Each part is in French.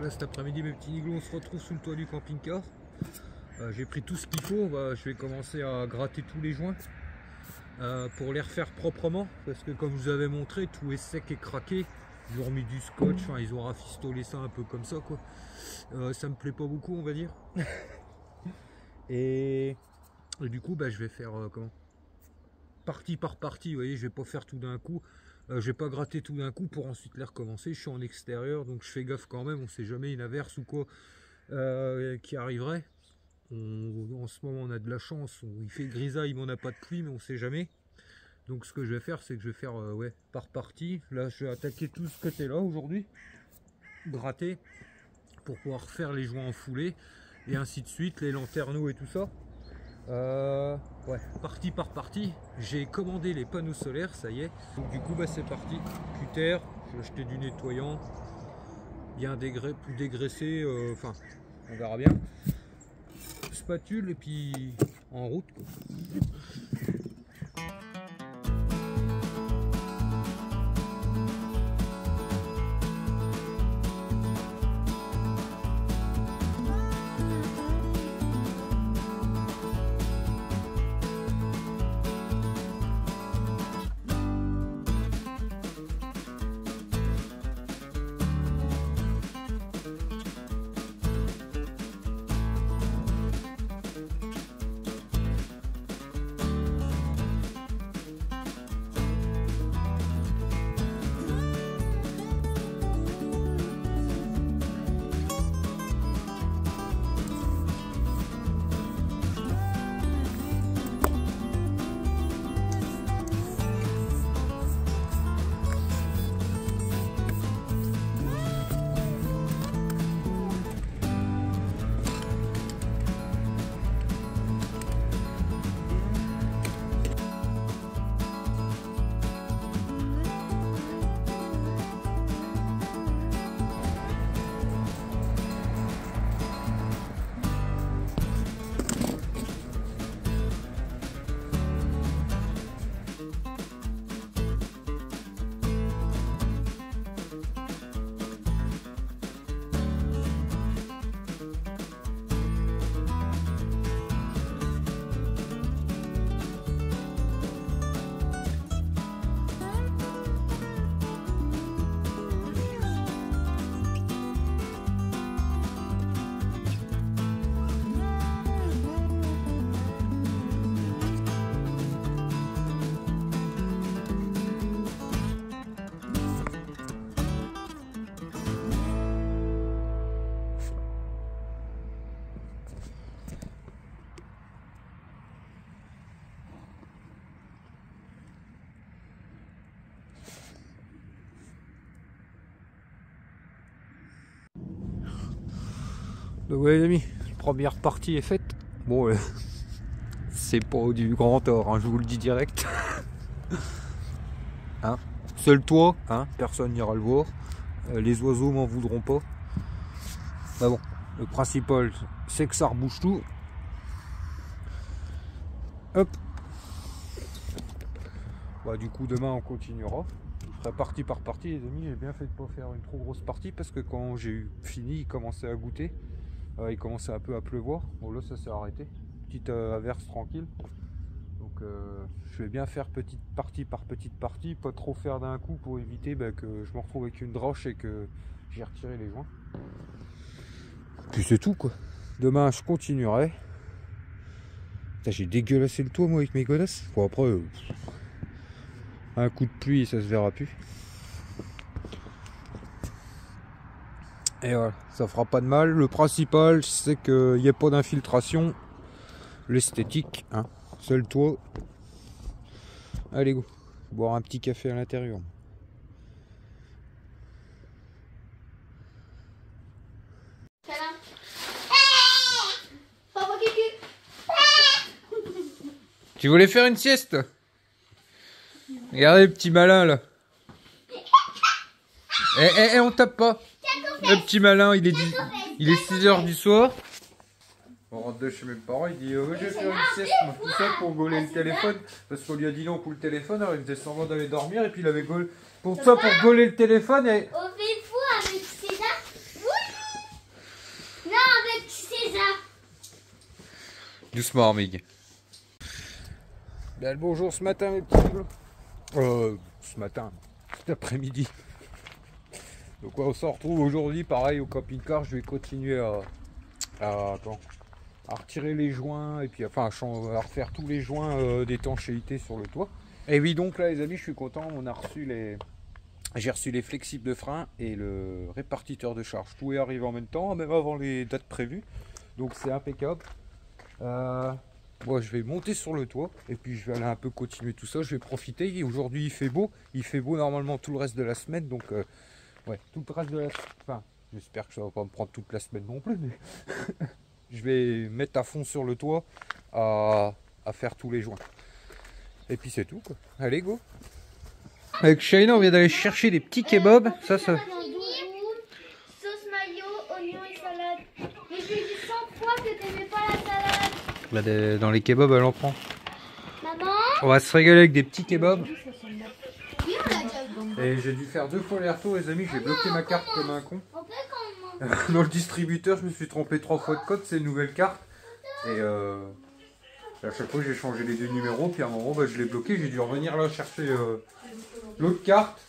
Là cet après-midi mes petits niglos on se retrouve sous le toit du camping-car. J'ai pris tout ce qu'il faut, je vais commencer à gratter tous les joints pour les refaire proprement parce que comme je vous avais montré tout est sec et craqué. Ils ont remis du scotch, enfin, ils ont rafistolé ça un peu comme ça quoi. Ça me plaît pas beaucoup on va dire. et du coup je vais faire comment, partie par partie, vous voyez, je vais pas faire tout d'un coup. Je vais pas gratter tout d'un coup pour ensuite les recommencer. Je suis en extérieur donc je fais gaffe quand même, on sait jamais une averse ou quoi qui arriverait. En ce moment on a de la chance, il fait grisaille mais on n'a pas de pluie, mais on sait jamais. Donc ce que je vais faire c'est que je vais faire par partie. Là je vais attaquer tout ce côté là aujourd'hui, gratter pour pouvoir faire les joints en foulée et ainsi de suite, les lanterneaux et tout ça. Partie par partie. J'ai commandé les panneaux solaires, ça y est. Donc du coup c'est parti. Cutter, j'ai acheté du nettoyant, bien dégraissé, enfin on verra bien. Spatule et puis en route quoi. Donc ouais les amis, la première partie est faite. Bon c'est pas du grand tort, hein, je vous le dis direct. Hein, seul toit, hein, personne n'ira le voir. Les oiseaux m'en voudront pas. Bah bon, le principal c'est que ça rebouche tout. Hop. Du coup demain on continuera. Je ferai partie par partie les amis, j'ai bien fait de pas faire une trop grosse partie parce que quand j'ai eu fini il commençait à goûter. Il commençait un peu à pleuvoir. Bon là ça s'est arrêté. Petite averse tranquille. Donc je vais bien faire petite partie par petite partie, pas trop faire d'un coup pour éviter que je me retrouve avec une droche et que j'ai retiré les joints. Puis c'est tout quoi. Demain je continuerai. J'ai dégueulassé le toit moi avec mes godasses. Bon après un coup de pluie ça se verra plus. Et voilà, ça fera pas de mal. Le principal c'est qu'il n'y ait pas d'infiltration. L'esthétique, hein. Seul toit. Allez go, boire un petit café à l'intérieur. Tu voulais faire une sieste? Regardez le petit malin là. On tape pas. Le petit malin, il est 6h du soir. On rentre de chez mes parents, il dit je vais faire une sieste, tout ça pour gauler le téléphone. Parce qu'on lui a dit non pour le téléphone, alors il faisait semblant d'aller dormir et puis il avait gaulé. Pour ça, pour gauler le téléphone et. On fait fou avec César. Doucement, Mig. Bien le bonjour ce matin, mes petits gars. Ce matin, cet après-midi. Donc on se retrouve aujourd'hui, pareil au camping-car. Je vais continuer à retirer les joints et puis enfin à refaire tous les joints d'étanchéité sur le toit. Et oui, donc là les amis, je suis content. On a reçu j'ai reçu les flexibles de frein et le répartiteur de charge. Tout est arrivé en même temps, même avant les dates prévues. Donc c'est impeccable. Moi je vais monter sur le toit et puis je vais aller un peu continuer tout ça. Je vais profiter. Aujourd'hui il fait beau normalement tout le reste de la semaine. Donc ouais, tout le reste de la semaine. Enfin, j'espère que ça va pas me prendre toute la semaine non plus. Mais je vais mettre à fond sur le toit à faire tous les joints. Et puis c'est tout quoi. Allez go. Avec Shaina on vient d'aller chercher des petits kebabs. Ça. Sauce mayo, oignon et salade. Mais je lui ai dit 100 fois que t'aimais pas la salade. Bah, dans les kebabs elle en prend. Maman? On va se régaler avec des petits kebabs. Oui, on l'a déjà vu. Et j'ai dû faire 2 fois les retours les amis. J'ai bloqué ma carte comme un con. On peut quand même. Dans le distributeur je me suis trompé 3 fois de code. C'est une nouvelle carte. Et à chaque fois j'ai changé les 2 numéros. Puis à un moment bah, je l'ai bloqué. J'ai dû revenir là chercher l'autre carte.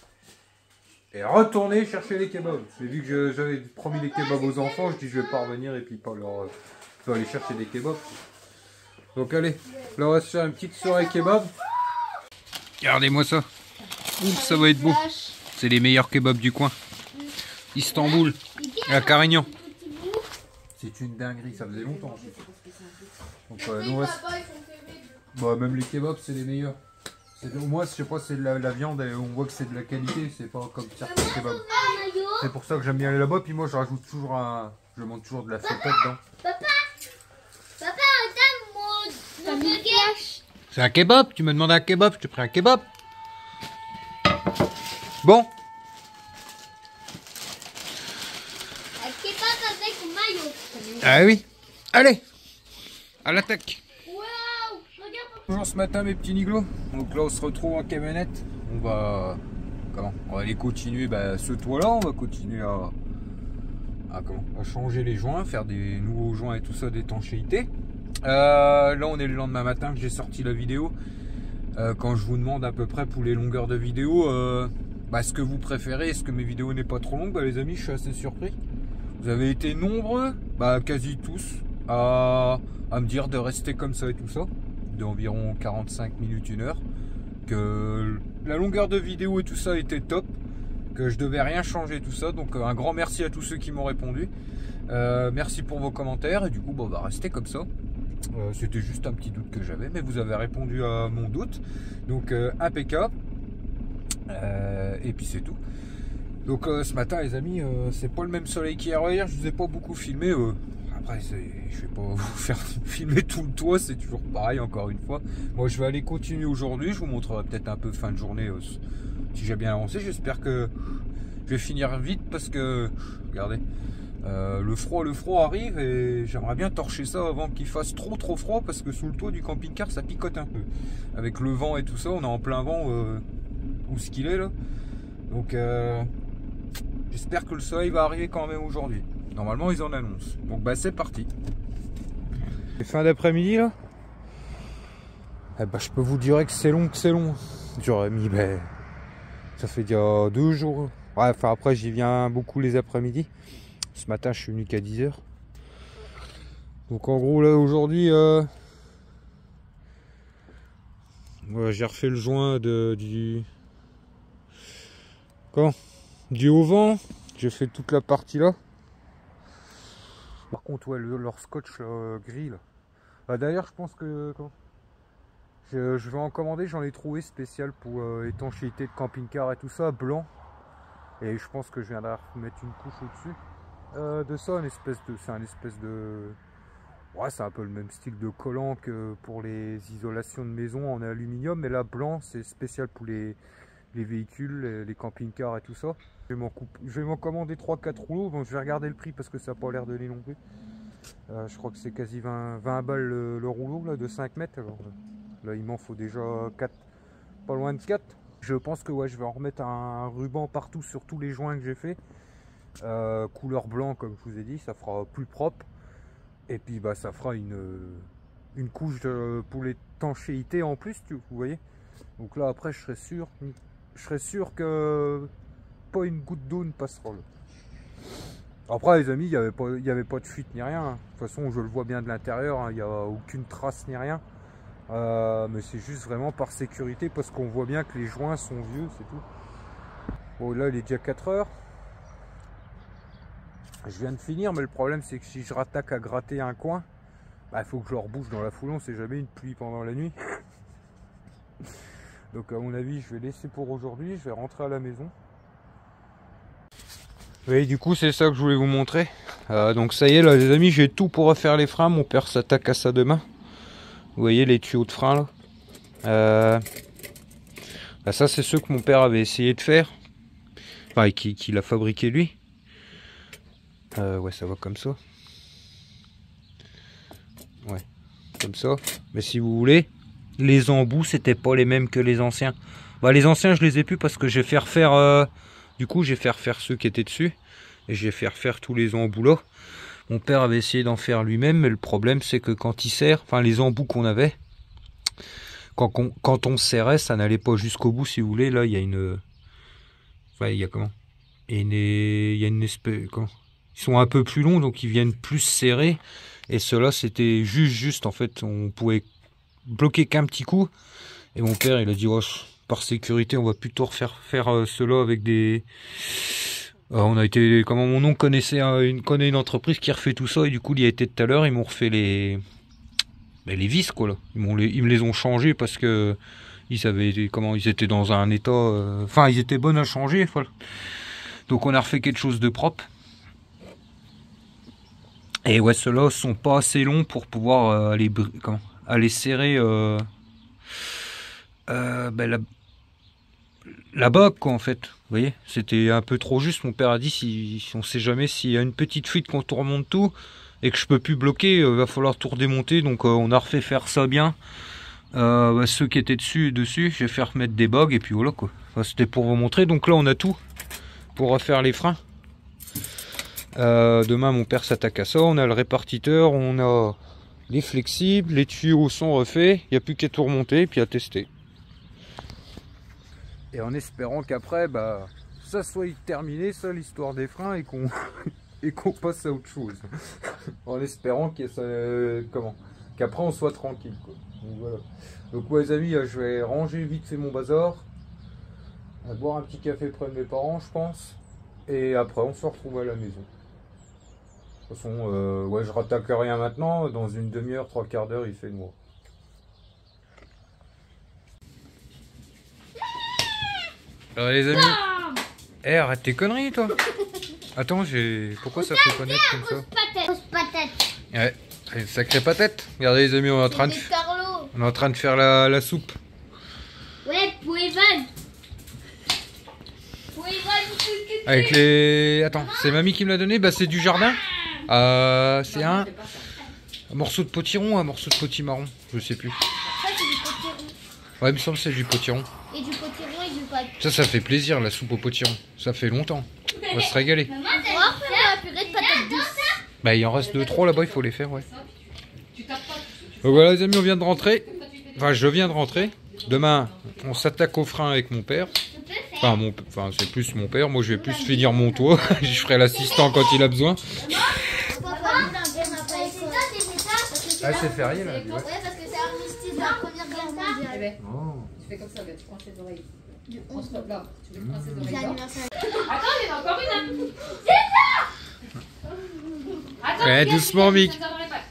Et retourner chercher les kebabs. Mais vu que j'avais promis les kebabs aux enfants, je dis je vais pas revenir et puis pas leur aller chercher des kebabs. Donc allez, là on va se faire une petite soirée kebab. Regardez-moi ça. Ouh, ça va être beau. C'est les meilleurs kebabs du coin. Istanbul, à Carignan. C'est une dinguerie, ça faisait longtemps. Donc nous on va bah, même les kebabs c'est les meilleurs. Au moins je sais pas, c'est de la viande et on voit que c'est de la qualité, c'est pas comme certains kebabs. C'est pour ça que j'aime bien aller là-bas, puis moi je rajoute toujours je monte toujours de la feta dedans. Papa, attends, mon burger. C'est un kebab, tu me demandes un kebab, je te prends un kebab. Bon. Un kebab avec mayo. Ah oui. Allez, à l'attaque. Waouh, regarde. Bonjour ce matin mes petits niglos. Donc là on se retrouve en camionnette. On va aller continuer ce toit là. On va continuer à changer les joints, faire des nouveaux joints et tout ça d'étanchéité. Là on est le lendemain matin que j'ai sorti la vidéo. Quand je vous demande à peu près pour les longueurs de vidéo ce que vous préférez, est-ce que mes vidéos n'est pas trop longues, les amis je suis assez surpris. Vous avez été nombreux, quasi tous, à me dire de rester comme ça et tout ça, d'environ 45 minutes, 1 heure, que la longueur de vidéo et tout ça était top, que je devais rien changer tout ça. Donc un grand merci à tous ceux qui m'ont répondu. Merci pour vos commentaires et du coup on va rester comme ça. C'était juste un petit doute que j'avais, mais vous avez répondu à mon doute, donc impeccable. Et puis c'est tout. Donc ce matin les amis, c'est pas le même soleil qu'hier. Hier je vous ai pas beaucoup filmé. Après je vais pas vous faire filmer tout le toit, c'est toujours pareil encore une fois. Moi je vais aller continuer aujourd'hui, je vous montrerai peut-être un peu fin de journée si j'ai bien avancé. J'espère que je vais finir vite parce que regardez, le froid arrive et j'aimerais bien torcher ça avant qu'il fasse trop froid, parce que sous le toit du camping-car ça picote un peu avec le vent et tout ça. On est en plein vent où ce qu'il est là. Donc j'espère que le soleil va arriver quand même aujourd'hui. Normalement ils en annoncent. Donc c'est parti. Fin d'après-midi là. Je peux vous dire que c'est long, J'aurais mis ça fait déjà 2 jours. Ouais, enfin après j'y viens beaucoup les après-midi. Ce matin je suis venu qu'à 10 h. Donc en gros là aujourd'hui j'ai refait le joint du haut vent. J'ai fait toute la partie là. Par contre ouais, leur scotch gris là. D'ailleurs je pense que je vais en commander, j'en ai trouvé spécial pour étanchéité de camping-car et tout ça, blanc. Et je pense que je viendrai mettre une couche au-dessus de ça, c'est un espèce de... Ouais, c'est un peu le même style de collant que pour les isolations de maison en aluminium, mais là blanc c'est spécial pour les véhicules, les camping-cars et tout ça. Je vais m'en commander 3-4 rouleaux, donc je vais regarder le prix parce que ça n'a pas l'air donné non plus. Je crois que c'est quasi 20 balles le rouleau là, de 5 mètres. Alors, là il m'en faut déjà 4, pas loin de 4. Je pense que ouais, je vais en remettre un ruban partout sur tous les joints que j'ai fait. Couleur blanc comme je vous ai dit, ça fera plus propre. Et puis ça fera une une couche pour l'étanchéité en plus, vous voyez. Donc là après je serais sûr que pas une goutte d'eau ne passera là. Après les amis, il n'y avait pas de fuite ni rien. De toute façon je le vois bien de l'intérieur, hein. Il n'y a aucune trace ni rien. Mais c'est juste vraiment par sécurité parce qu'on voit bien que les joints sont vieux, c'est tout. Bon là il est déjà 4 heures. Je viens de finir, mais le problème c'est que si je rattaque à gratter un coin, bah, il faut que je le rebouche dans la foulée, on sait jamais, une pluie pendant la nuit. Donc à mon avis je vais laisser pour aujourd'hui, je vais rentrer à la maison. Oui, du coup c'est ça que je voulais vous montrer. Donc ça y est là les amis, j'ai tout pour refaire les freins, mon père s'attaque à ça demain. Vous voyez les tuyaux de frein là. Bah, ça c'est ceux que mon père avait essayé de faire. Enfin qu'il a fabriqué lui. Ouais, ça va comme ça. Ouais, comme ça. Mais si vous voulez, les embouts c'était pas les mêmes que les anciens. Bah les anciens je les ai plus parce que j'ai fait refaire du coup j'ai fait refaire ceux qui étaient dessus et j'ai fait refaire tous les embouts là. Mon père avait essayé d'en faire lui-même, mais le problème c'est que quand il serre, enfin les embouts qu'on avait, quand on serrait, ça n'allait pas jusqu'au bout si vous voulez. Là il y a une, enfin il y a comment, il y a une espèce, comment, ils sont un peu plus longs donc ils viennent plus serrés. Et ceux-là c'était juste en fait, on pouvait bloquer qu'un petit coup. Et mon père il a dit oh, par sécurité on va plutôt refaire ceux-là avec des... on a été, comment mon oncle connaissait connaît une entreprise qui refait tout ça et du coup il y a été tout à l'heure, ils m'ont refait les vis quoi là. Ils me les ont changés parce que ils avaient, comment, ils étaient dans un état, enfin ils étaient bons à changer. Voilà. Donc on a refait quelque chose de propre. Et ouais, ceux-là sont pas assez longs pour pouvoir aller serrer la bague quoi en fait. Vous voyez, c'était un peu trop juste. Mon père a dit si on sait jamais s'il y a une petite fuite quand on remonte tout et que je peux plus bloquer, va falloir tout redémonter. Donc on a refait faire ça bien. Ceux qui étaient dessus, je vais faire remettre des bagues et puis voilà quoi. Enfin, c'était pour vous montrer. Donc là on a tout pour refaire les freins. Demain mon père s'attaque à ça. On a le répartiteur, on a les flexibles, les tuyaux sont refaits. Il n'y a plus qu'à tout remonter et puis à tester. Et en espérant qu'après bah ça soit terminé, ça l'histoire des freins et qu'on et qu'on passe à autre chose. En espérant qu'après on soit tranquille quoi. Donc voilà. Donc ouais, les amis, je vais ranger vite fait mon bazar, boire un petit café près de mes parents je pense, et après on se retrouve à la maison. De toute façon ouais, je rattaque rien maintenant, dans une demi-heure, 3/4 d'heure il fait noir. Alors les amis, arrête tes conneries toi. Attends, pourquoi ça fait connaître comme ça? Ouais, c'est une sacrée patate. Regardez les amis, on est en train de faire la soupe. Ouais, pour Evan. Avec les... Attends, c'est mamie qui me l'a donné, bah c'est du jardin. C'est un morceau de potiron, un morceau de potimarron, je sais plus. Ça c'est du potiron. Ouais, il me semble que c'est du potiron. Et du potiron et du pâte. Ça fait plaisir la soupe au potiron. Ça fait longtemps. On va se régaler. Maman, on va faire la purée de patates douces. Bah il en reste 2-3 là-bas, il faut les faire, ouais. Donc voilà les amis, on vient de rentrer. Enfin, je viens de rentrer. Demain, on s'attaque au frein avec mon père. Enfin, c'est plus mon père. Moi, je vais plus finir mon toit. Je ferai l'assistant quand il a besoin. Ah, c'est férié là. Ouais, parce que c'est armistice de la Première Guerre mondiale. Oh. Tu fais comme ça, tu prends ses oreilles. On se là, tu prends ses C'est oreilles là. l'anniversaire. Attends, il y en a encore une. Attends, Ouais, doucement, Mick.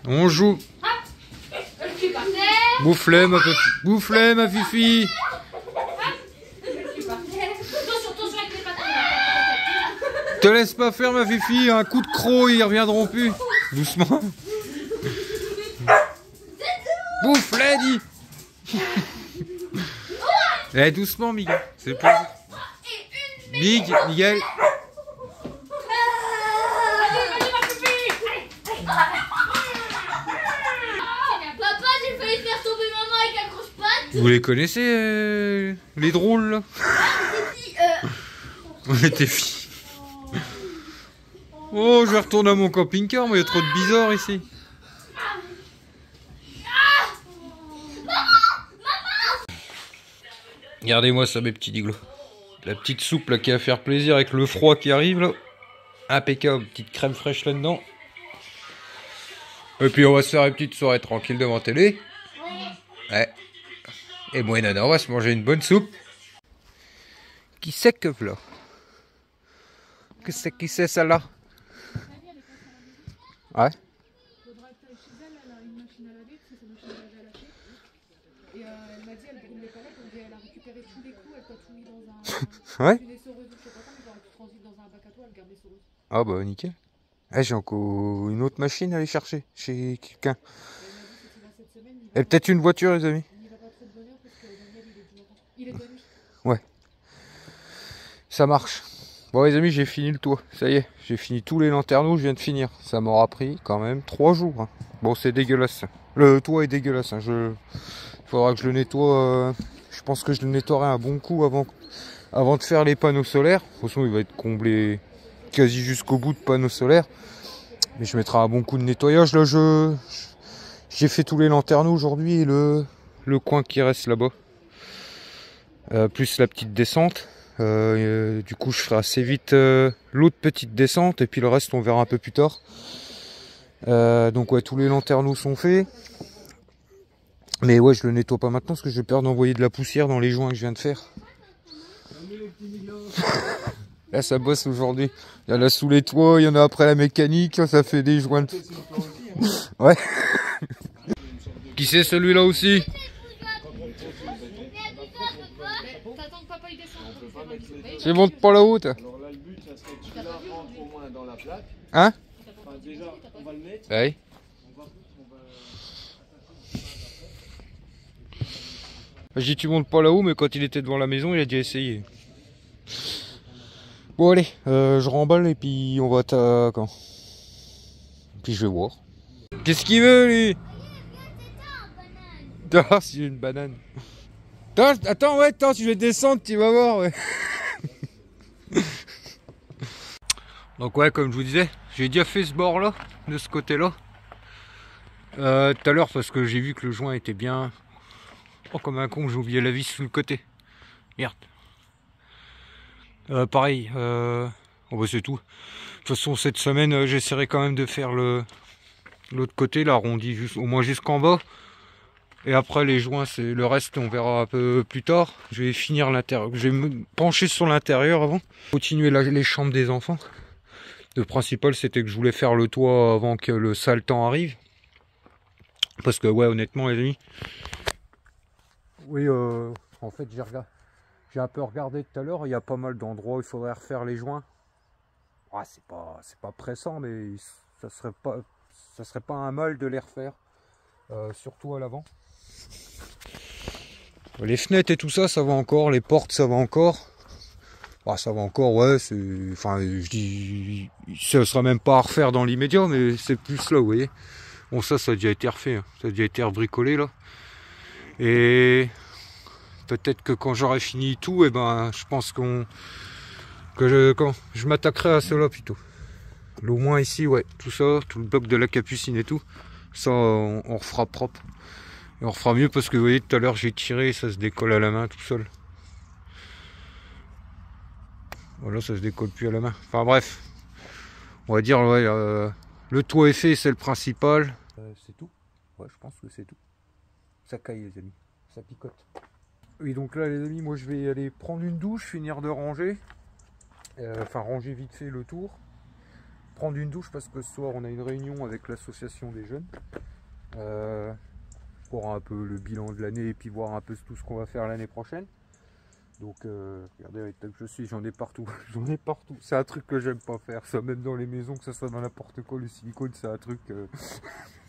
On joue. Boufflet, ma petite. Boufflet, ma fifi. Te laisse pas faire, ma fifi. Un coup de croc, ils reviendront plus. Doucement. Boufflet, dit. Eh, doucement, Miguel. C'est plaisir. Miguel. Papa, j'ai failli faire tomber maman avec la grosse patte. Vous les connaissez, les drôles, là? On était filles. Oh, je vais retourner à mon camping-car, mais il y a trop de bizarres ici. Regardez-moi ça mes petits diglos. La petite soupe là qui va faire plaisir avec le froid qui arrive là. Impeccable, petite crème fraîche là-dedans. Et puis on va se faire une petite soirée tranquille devant télé. Ouais. Et moi et Nana on va se manger une bonne soupe. Qui c'est que là? Qui c'est ça là? Ouais. Faudra que tu ailles chez elle, elle a une machine à laver, tu sais, cette machine à laver à lâcher. Et elle m'a dit, elle brûle les palettes, elle a récupéré tous les coups, elle t'a tout mis dans Ouais. une essoreuse ou je sais pas quoi, mais quand tu transites dans un bac à toi, elle garde l'essoreuse. Ah bah nickel. Eh, j'ai encore une autre machine à aller chercher chez quelqu'un. Cette semaine, Et peut-être une voiture les amis. il n'y va pas trop de bonheur parce que Daniel, il est de nuit. Ouais. Ça marche. Bon les amis, j'ai fini le toit. Ça y est, j'ai fini tous les lanterneaux, je viens de finir. Ça m'aura pris quand même 3 jours. Hein. Bon, c'est dégueulasse. Le toit est dégueulasse. Hein. Il faudra que je le nettoie. Je pense que je le nettoierai un bon coup avant de faire les panneaux solaires. De toute façon, il va être comblé quasi jusqu'au bout de panneaux solaires. Mais je mettrai un bon coup de nettoyage. Là, j'ai fait tous les lanterneaux aujourd'hui et le coin qui reste là-bas. Plus la petite descente. Du coup je ferai assez vite l'autre petite descente et puis le reste on verra un peu plus tard. Donc ouais, tous les lanterneaux sont faits. Mais ouais, je le nettoie pas maintenant parce que j'ai peur d'envoyer de la poussière dans les joints que je viens de faire. Là ça bosse aujourd'hui. Il y en a sous les toits, il y en a après la mécanique, ça fait des joints de... Ouais. Qui c'est celui-là aussi? T'attends que papa il descende. Tu montes pas là-haut toi? Alors là, le but, ça serait que celui-là rentre au moins dans la plaque. Hein? Enfin, déjà, on va le mettre. Ouais. Je dis tu montes pas là-haut, mais quand il était devant la maison, il a déjà essayé. Bon allez, je remballe et puis on va quand? Puis je vais voir. Qu'est-ce qu'il veut lui? Ah, c'est une banane. Attends, ouais, attends, je vais descendre, tu vas voir, ouais. Donc ouais, comme je vous disais, j'ai déjà fait ce bord là, de ce côté là. Tout à l'heure parce que j'ai vu que le joint était bien... Oh comme un con, j'ai oublié la vis sous le côté. Merde. Pareil, oh, bah, c'est tout. De toute façon cette semaine j'essaierai quand même de faire l'autre côté, l'arrondi au moins jusqu'en bas. Et après les joints, c'est le reste on verra un peu plus tard. Je vais finir l'intérieur, je vais me pencher sur l'intérieur avant. Continuer les chambres des enfants. Le principal c'était que je voulais faire le toit avant que le sale temps arrive. Parce que ouais honnêtement les amis. Oui en fait j'ai un peu regardé tout à l'heure, il y a pas mal d'endroits où il faudrait refaire les joints. Ouais, c'est pas pressant mais ça serait pas un mal de les refaire. Surtout à l'avant. Les fenêtres et tout ça, ça va encore. Les portes, ça va encore. Ah, ça va encore, ouais. Enfin, je dis, ça sera même pas à refaire dans l'immédiat, mais c'est plus là, vous voyez. Bon, ça a déjà été refait. Hein. Ça a déjà été rebricolé là. Et peut-être que quand j'aurai fini tout, et ben, je pense que je m'attaquerai à cela plutôt. Au moins ici, ouais, tout ça, tout le bloc de la capucine et tout. Ça, on refera propre. Et on refera mieux parce que vous voyez, tout à l'heure j'ai tiré et ça se décolle à la main tout seul. Voilà, ça se décolle plus à la main. Enfin bref, on va dire, ouais, le toit est fait, c'est le principal. C'est tout. Ouais, je pense que c'est tout. Ça caille les amis, ça picote. Oui, donc là les amis, moi je vais aller prendre une douche, finir de ranger. Enfin ranger vite fait le tour. Prendre une douche parce que ce soir on a une réunion avec l'association des jeunes. Pour un peu le bilan de l'année et puis voir un peu tout ce qu'on va faire l'année prochaine. Donc regardez avec que je suis, j'en ai partout. J'en ai partout. C'est un truc que j'aime pas faire, ça, même dans les maisons, que ce soit dans n'importe quoi, le silicone c'est un truc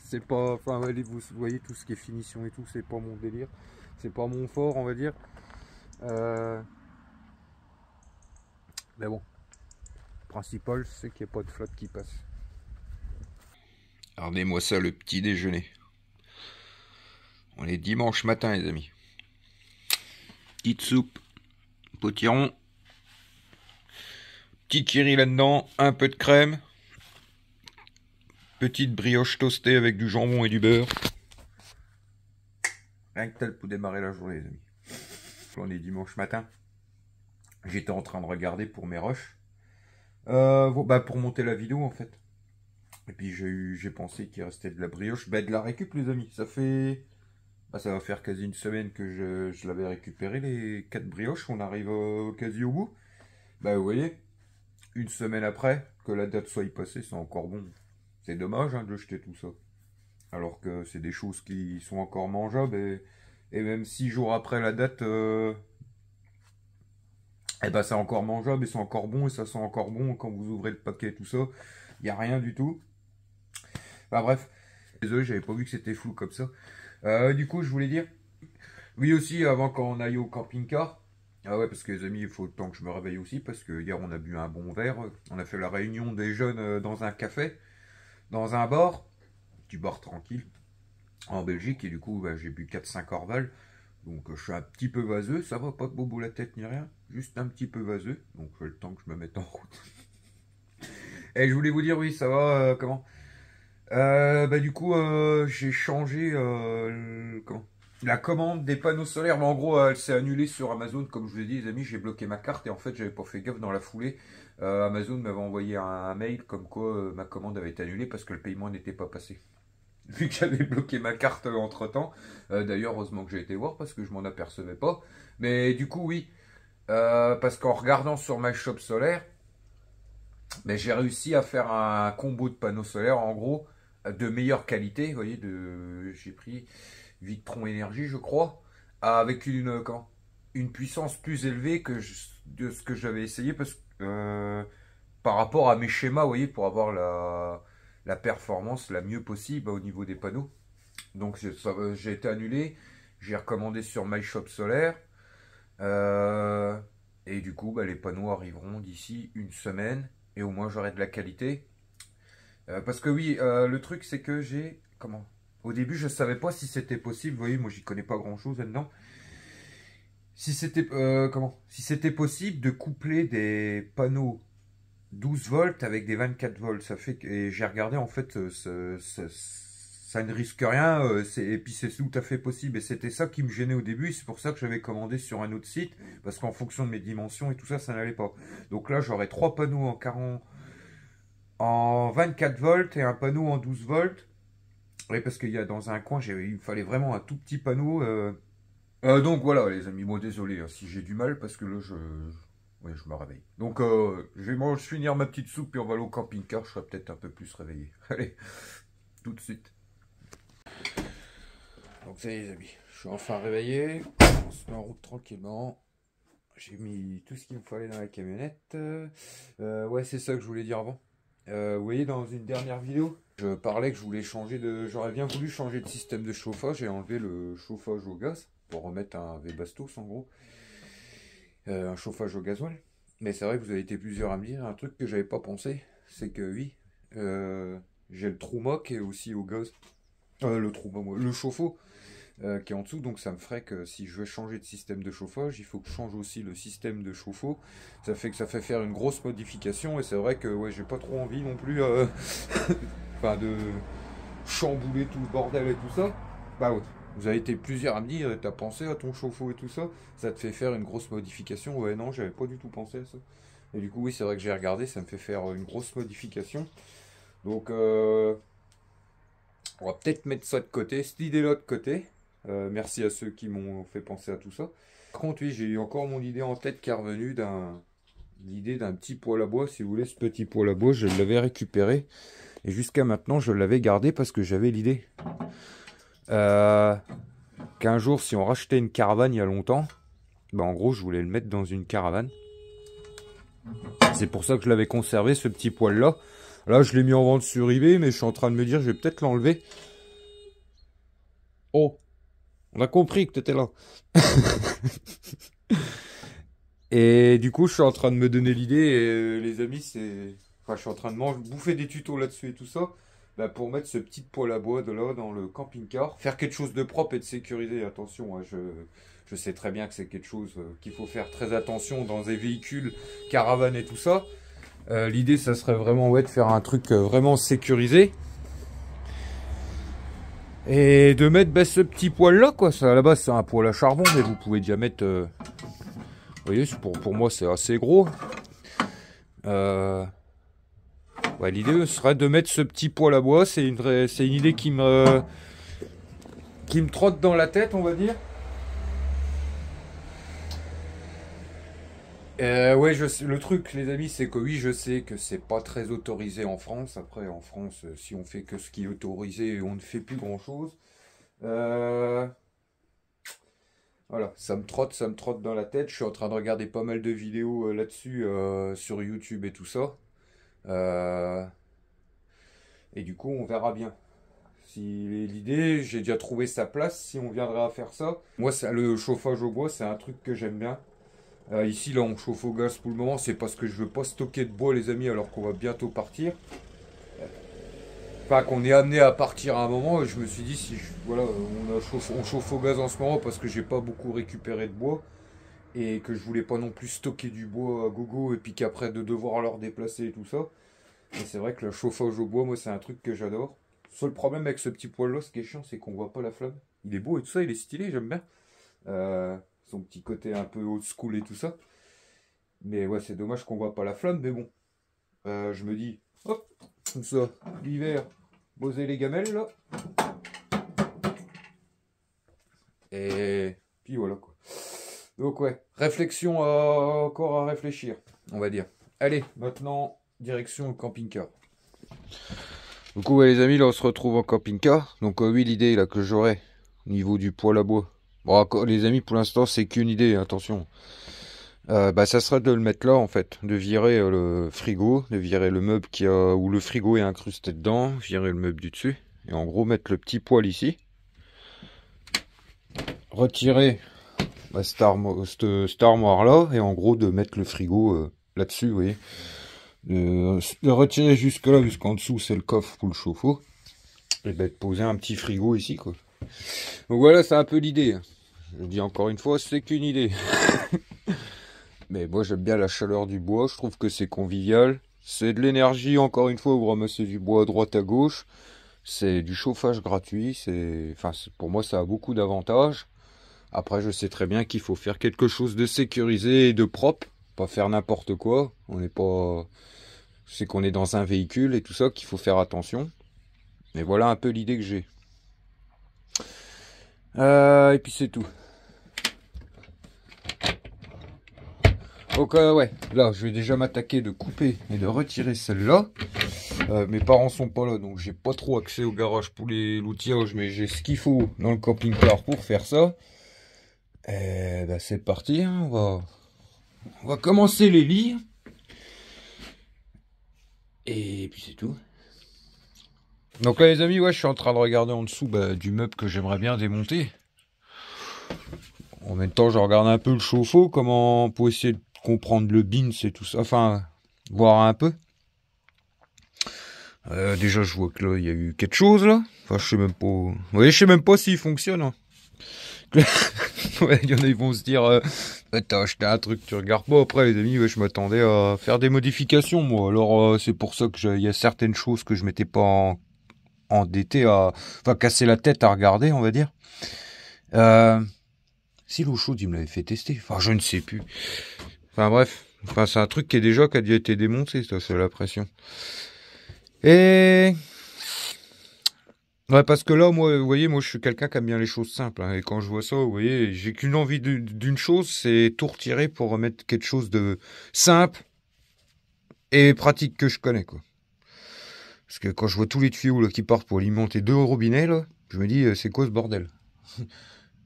c'est pas, enfin allez, vous voyez tout ce qui est finition et tout, c'est pas mon délire, c'est pas mon fort on va dire. Mais bon, le principal c'est qu'il n'y a pas de flotte qui passe. Regardez-moi ça, le petit déjeuner. On est dimanche matin les amis. Petite soupe, potiron, petit curry là-dedans, un peu de crème, petite brioche toastée avec du jambon et du beurre. Rien que tel pour démarrer la journée les amis. On est dimanche matin. J'étais en train de regarder pour mes rushs. Pour monter la vidéo en fait. Et puis j'ai pensé qu'il restait de la brioche. De la récup les amis. Ça va faire quasi une semaine que je l'avais récupéré les 4 brioches. On arrive quasi au bout. Vous voyez, une semaine après, que la date soit passée, c'est encore bon. C'est dommage hein, de jeter tout ça. Alors que c'est des choses qui sont encore mangeables. Et même 6 jours après la date, c'est encore mangeable et c'est encore bon. Et ça sent encore bon quand vous ouvrez le paquet et tout ça. Il n'y a rien du tout. Bref. Désolé, j'avais pas vu que c'était flou comme ça. Du coup, je voulais dire... Oui aussi, avant qu'on aille au camping-car. Ah ouais, parce que les amis, il faut le temps que je me réveille aussi. Parce que hier, on a bu un bon verre. On a fait la réunion des jeunes dans un café. Dans un bar. Petit bar tranquille. En Belgique. Et du coup, j'ai bu 4-5 Orval. Donc, je suis un petit peu vaseux. Ça va, pas de bobo la tête ni rien. Juste un petit peu vaseux. Donc, le temps que je me mette en route. Et je voulais vous dire, oui, ça va, comment du coup, j'ai changé la commande des panneaux solaires. Mais en gros, elle s'est annulée sur Amazon. Comme je vous ai dit, les amis, j'ai bloqué ma carte. Et en fait, j'avais pas fait gaffe dans la foulée. Amazon m'avait envoyé un mail comme quoi ma commande avait été annulée parce que le paiement n'était pas passé. Vu que j'avais bloqué ma carte entre temps. D'ailleurs, heureusement que j'ai été voir parce que je m'en apercevais pas. Mais du coup, oui. Parce qu'en regardant sur ma shop solaire, j'ai réussi à faire un combo de panneaux solaires, en gros, de meilleure qualité. Vous voyez, j'ai pris Victron Énergie, je crois, avec une puissance plus élevée que de ce que j'avais essayé, parce que par rapport à mes schémas, vous voyez, pour avoir la performance la mieux possible au niveau des panneaux. Donc j'ai été annulé, j'ai recommandé sur My Shop Solaire. Et du coup, les panneaux arriveront d'ici une semaine. Et au moins, j'aurai de la qualité. Parce que oui, le truc, c'est que j'ai... Au début, je ne savais pas si c'était possible. Vous voyez, moi, j'y connais pas grand-chose là-dedans. Si c'était possible de coupler des panneaux 12 volts avec des 24 volts. Ça fait que... Et j'ai regardé, en fait, ça ne risque rien, et puis c'est tout à fait possible. Et c'était ça qui me gênait au début, c'est pour ça que j'avais commandé sur un autre site, parce qu'en fonction de mes dimensions et tout ça, ça n'allait pas. Donc là, j'aurais 3 panneaux en 24 volts et un panneau en 12 volts. Oui, parce qu'il y a dans un coin, il me fallait vraiment un tout petit panneau. Donc voilà, les amis, moi désolé hein, si j'ai du mal, parce que là, je me réveille. Donc, je vais finir ma petite soupe, puis on va aller au camping-car, je serai peut-être un peu plus réveillé. Allez, tout de suite. Donc ça y est les amis, je suis enfin réveillé, on se met en route tranquillement. J'ai mis tout ce qu'il me fallait dans la camionnette. Ouais, c'est ça que je voulais dire avant. Vous voyez, dans une dernière vidéo, je parlais que je voulais changer j'aurais bien voulu changer de système de chauffage et enlever le chauffage au gaz pour remettre un V-Bastos en gros. Un chauffage au gasoil. Mais c'est vrai que vous avez été plusieurs à me dire un truc que j'avais pas pensé, c'est que oui, j'ai le trou-mât qui est aussi au gaz. Le chauffe-eau qui est en dessous, donc ça me ferait que si je veux changer de système de chauffage, il faut que je change aussi le système de chauffe-eau. Ça fait que ça fait faire une grosse modification, et c'est vrai que ouais, j'ai pas trop envie non plus de chambouler tout le bordel et tout ça. Ouais. Vous avez été plusieurs à me dire, t'as pensé à ton chauffe-eau et tout ça, ça te fait faire une grosse modification. Ouais non, j'avais pas du tout pensé à ça. Et du coup oui, c'est vrai que j'ai regardé, ça me fait faire une grosse modification. Donc on va peut-être mettre ça de côté, cette idée-là de côté. Merci à ceux qui m'ont fait penser à tout ça. Par contre, oui, j'ai eu encore mon idée en tête qui est revenue l'idée d'un petit poêle à bois. Si vous voulez, ce petit poêle à bois, je l'avais récupéré. Et jusqu'à maintenant, je l'avais gardé parce que j'avais l'idée qu'un jour, si on rachetait une caravane il y a longtemps, en gros, je voulais le mettre dans une caravane. C'est pour ça que je l'avais conservé, ce petit poêle-là. Là, je l'ai mis en vente sur eBay, mais je suis en train de me dire, je vais peut-être l'enlever. Oh, on a compris que tu étais là. Et du coup, je suis en train de me donner l'idée, et les amis, je suis en train de bouffer des tutos là-dessus et tout ça, pour mettre ce petit poêle à bois là dans le camping-car. Faire quelque chose de propre et de sécurisé, attention, hein, je sais très bien que c'est quelque chose qu'il faut faire très attention dans des véhicules, caravanes et tout ça. L'idée, ça serait vraiment de faire un truc vraiment sécurisé. Et de mettre ce petit poêle là, quoi. Ça, à la base, c'est un poêle à charbon, mais vous pouvez déjà mettre... vous voyez, pour moi, c'est assez gros. Ouais, l'idée serait de mettre ce petit poêle à bois. C'est une idée qui me trotte dans la tête, on va dire. Ouais, le truc, les amis, c'est que oui, je sais que c'est pas très autorisé en France. Après, en France, si on fait que ce qui est autorisé, on ne fait plus grand-chose. Voilà, ça me trotte dans la tête. Je suis en train de regarder pas mal de vidéos là-dessus sur YouTube et tout ça. Et du coup, on verra bien. Si l'idée, j'ai déjà trouvé sa place, si on viendra à faire ça. Moi, le chauffage au bois, c'est un truc que j'aime bien. Ici, là, on chauffe au gaz pour le moment. C'est parce que je veux pas stocker de bois, les amis, alors qu'on va bientôt partir. Enfin, qu'on est amené à partir à un moment. Et je me suis dit, si voilà, on chauffe au gaz en ce moment parce que j'ai pas beaucoup récupéré de bois. Et que je voulais pas non plus stocker du bois à gogo. Et puis qu'après, de devoir le redéplacer et tout ça. Et c'est vrai que le chauffage au bois, moi, c'est un truc que j'adore. Seul problème avec ce petit poêle-là, ce qui est chiant, c'est qu'on voit pas la flamme. Il est beau et tout ça, il est stylé, j'aime bien. Son petit côté un peu old school et tout ça. Mais ouais, c'est dommage qu'on voit pas la flamme, mais bon. Je me dis, hop, comme ça, l'hiver, poser les gamelles, là. Et puis voilà, quoi. Donc ouais, réflexion encore à réfléchir, on va dire. Allez, maintenant, direction le camping-car. Donc ouais, les amis, là, on se retrouve en camping-car. Donc oui, l'idée, là, que j'aurais, au niveau du poêle à bois. Bon, les amis, pour l'instant, c'est qu'une idée, attention. Ça serait de le mettre là, en fait. De virer le frigo, de virer le meuble où le frigo est incrusté dedans, virer le meuble du dessus. Et en gros, mettre le petit poêle ici. Retirer cette armoire là. Et en gros, de mettre le frigo là-dessus, vous voyez. De retirer jusque là, jusqu'en dessous, c'est le coffre pour le chauffe-eau. Et de poser un petit frigo ici, quoi. Donc voilà, c'est un peu l'idée. Je dis encore une fois, c'est qu'une idée. Mais moi, j'aime bien la chaleur du bois. Je trouve que c'est convivial. C'est de l'énergie, encore une fois, vous ramassez du bois à droite, à gauche. C'est du chauffage gratuit. Pour moi, ça a beaucoup d'avantages. Après, je sais très bien qu'il faut faire quelque chose de sécurisé et de propre. Pas faire n'importe quoi. C'est qu'on est dans un véhicule et tout ça, qu'il faut faire attention. Mais voilà un peu l'idée que j'ai. Et puis c'est tout. Donc ouais, là je vais déjà m'attaquer de couper et de retirer celle-là. Mes parents sont pas là, donc j'ai pas trop accès au garage pour l'outillage, mais j'ai ce qu'il faut dans le camping-car pour faire ça. Et c'est parti, hein, on va commencer les lits. Et puis c'est tout. Donc là les amis, ouais, je suis en train de regarder en dessous du meuble que j'aimerais bien démonter. En même temps, je regarde un peu le chauffe-eau, pour essayer de comprendre le bins et tout ça. Enfin, voir un peu. Déjà, je vois que là, il y a eu quelque chose là. Enfin, je sais même pas. Vous voyez, je sais même pas s'il fonctionne. Hein. Ouais, il y en a, ils vont se dire, t'as acheté un truc, tu regardes pas. Après, les amis, ouais, je m'attendais à faire des modifications, moi. Alors, c'est pour ça que il y a certaines choses que je m'étais pas endetté casser la tête à regarder, on va dire. Si l'eau chaude, il me l'avait fait tester. Enfin, je ne sais plus. Enfin, bref. C'est un truc qui a déjà été démonté, ça, c'est la pression. Et... ouais, parce que là, moi, vous voyez, moi, je suis quelqu'un qui aime bien les choses simples. Hein, et quand je vois ça, vous voyez, j'ai qu'une envie d'une chose, c'est tout retirer pour remettre quelque chose de simple et pratique que je connais, quoi. Parce que quand je vois tous les tuyaux là, qui partent pour alimenter 2 robinets, là, je me dis, c'est quoi ce bordel?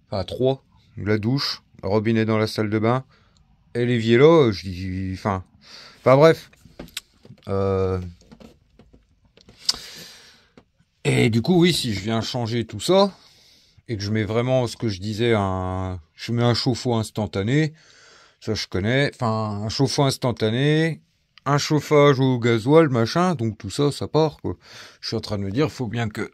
Enfin, 3. La douche, le robinet dans la salle de bain, et l'évier là, je dis... Enfin, bref. Et du coup, oui, si je viens changer tout ça, et que je mets vraiment ce que je disais, je mets un chauffe-eau instantané, ça je connais, enfin, un chauffe-eau instantané, un chauffage au gasoil, machin, donc tout ça, ça part, quoi. Je suis en train de me dire, il faut bien que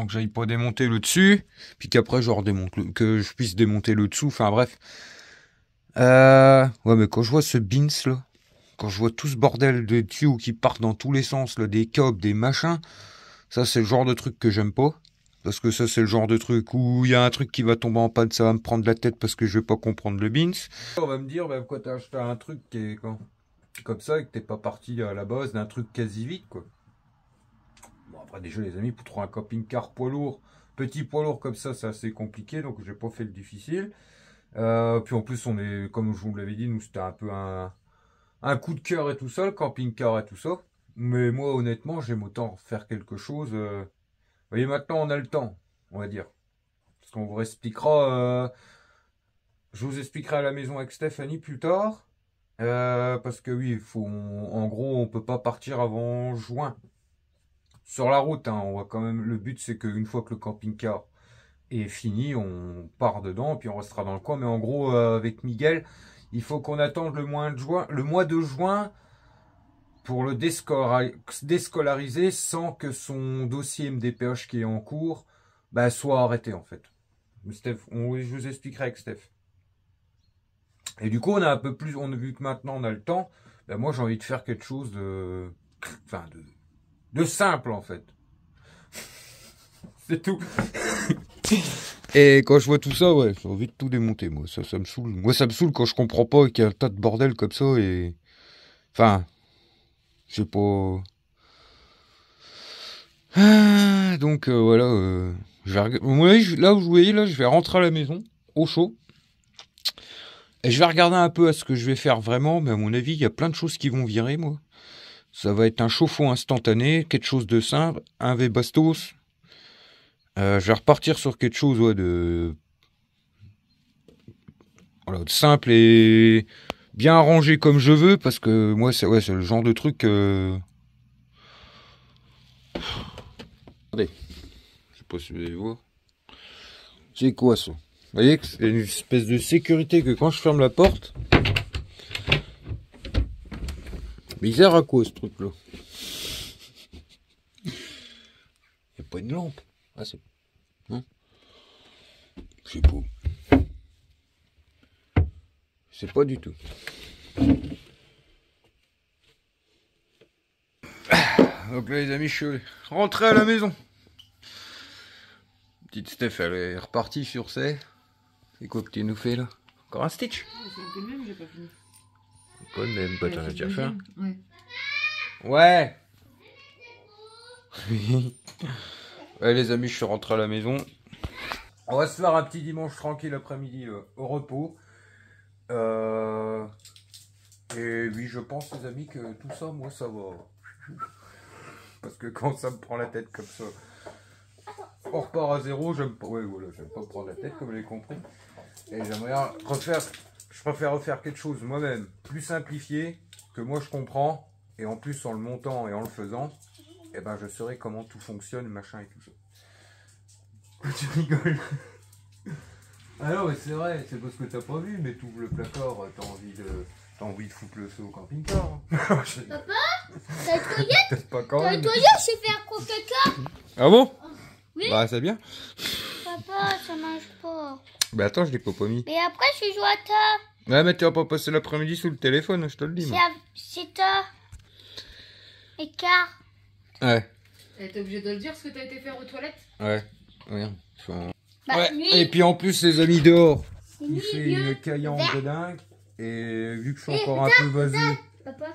j'aille pas démonter le dessus, puis qu'après je redémonte que je puisse démonter le dessous, enfin bref. Ouais, mais quand je vois ce bins là, quand je vois tout ce bordel de tuyaux qui partent dans tous les sens, là, des câbles, des machins, ça c'est le genre de truc que j'aime pas. Parce que ça, c'est le genre de truc où il y a un truc qui va tomber en panne, ça va me prendre la tête parce que je vais pas comprendre le beans. On va me dire, bah, pourquoi t'as acheté un truc qui est comme ça et que t'es pas parti à la base d'un truc quasi vide, quoi. Bon, après, déjà, les amis, pour trouver un camping-car poids lourd, petit poids lourd comme ça, c'est assez compliqué, donc j'ai pas fait le difficile. Puis en plus, on est, comme je vous l'avais dit, nous, c'était un peu un coup de cœur et tout ça, le camping-car et tout ça. Mais moi, honnêtement, j'aime autant faire quelque chose. Vous voyez, maintenant, on a le temps, on va dire. Parce qu'on vous expliquera. Je vous expliquerai à la maison avec Stéphanie plus tard. Parce que oui, en gros, on peut pas partir avant juin. Sur la route, hein, on va quand même. Le but, c'est qu'une fois que le camping-car est fini, on part dedans, puis on restera dans le coin. Mais en gros, avec Miguel, il faut qu'on attende le mois de juin pour le déscolariser sans que son dossier MDPH qui est en cours bah, soit arrêté en fait. Steph, je vous expliquerai avec Steph. Et du coup, on a un peu plus, on a vu que maintenant on a le temps. Bah, moi, j'ai envie de faire quelque chose de simple en fait. C'est tout. Et quand je vois tout ça, ouais, j'ai envie de tout démonter, moi. Ça me saoule. Moi, ça me saoule quand je comprends pas qu'il y a un tas de bordel comme ça et. Enfin. Je sais pas. Ah, donc, voilà. Là où vous voyez, là, je vais rentrer à la maison, au chaud. Et je vais regarder un peu à ce que je vais faire vraiment. Mais à mon avis, il y a plein de choses qui vont virer, moi. Ça va être un chauffe-eau instantané, quelque chose de simple, un V-Bastos. Je vais repartir sur quelque chose ouais, de simple et bien arrangé comme je veux parce que moi c'est le genre de truc Attendez, je sais pas si vous allez voir. C'est quoi ça? Vous voyez que c'est une espèce de sécurité que quand je ferme la porte. Mais il sert à quoi ce truc là? Il n'y a pas une lampe. Ah c'est... Hein? Je sais pas. Je sais pas du tout. Donc là les amis, je suis rentré à la maison. Petite Steph, elle est repartie sur ses. C'est quoi que tu nous fais là? Encore un Stitch? C'est un peu le même, j'ai pas fini. Quoi le même? Pas t'en as déjà fait un? Ouais. Ouais. Ouais les amis, je suis rentré à la maison. On va se faire un petit dimanche tranquille après-midi au repos. Et oui, je pense les amis que tout ça, moi ça va. Parce que quand ça me prend la tête comme ça, on repart à zéro, j'aime pas. Ouais, voilà, j'aime pas me prendre la tête comme vous l'avez compris. Et j'aimerais refaire. Je préfère refaire quelque chose moi-même, plus simplifié, que moi je comprends. Et en plus en le montant et en le faisant, eh ben je saurai comment tout fonctionne, machin et tout ça. Tu rigoles. Ah non mais c'est vrai, c'est parce que t'as pas vu, mais tout le placard, t'as envie de foutre le feu au camping-car. Papa, t'as nettoyé? C'est pas quand T'as même. nettoyé, j'ai fait un croqueta. Ah bon? Oui. Bah c'est bien. Papa, ça mange pas. Bah attends, je l'ai pas mis. Mais après, je joue à ta. Ouais mais tu vas pas passer l'après-midi sous le téléphone, je te le dis. Moi. C'est ta. Écart. Ouais, Et t'es obligé de le dire ce que t'as été faire aux toilettes? ouais. Regarde. Enfin, Bah, ouais. lui, Et puis en plus les amis dehors, il lui, fait vieux, une caillante vert. de dingue. Et vu que je suis Eh, encore un peu vaseux Papa,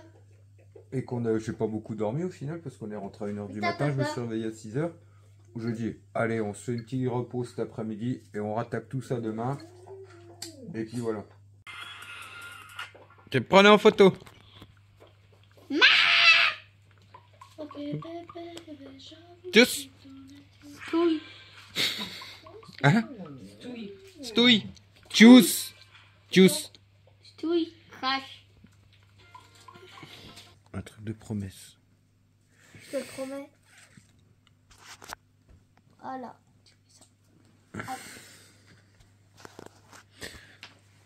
et qu'on a, j'ai pas beaucoup dormi au final parce qu'on est rentré à 1h du Putain, matin, je me papa. suis réveillé à 6h. Je dis, allez, on se fait une petite repos cet après-midi et on rattaque tout ça demain. Et puis voilà. Tu te prenais en photo? Tchuss. Stouille. Hein? Stouille. Tchuss. Tchuss. Stouille. Crash. Un truc de promesse. Je te le promets. Voilà.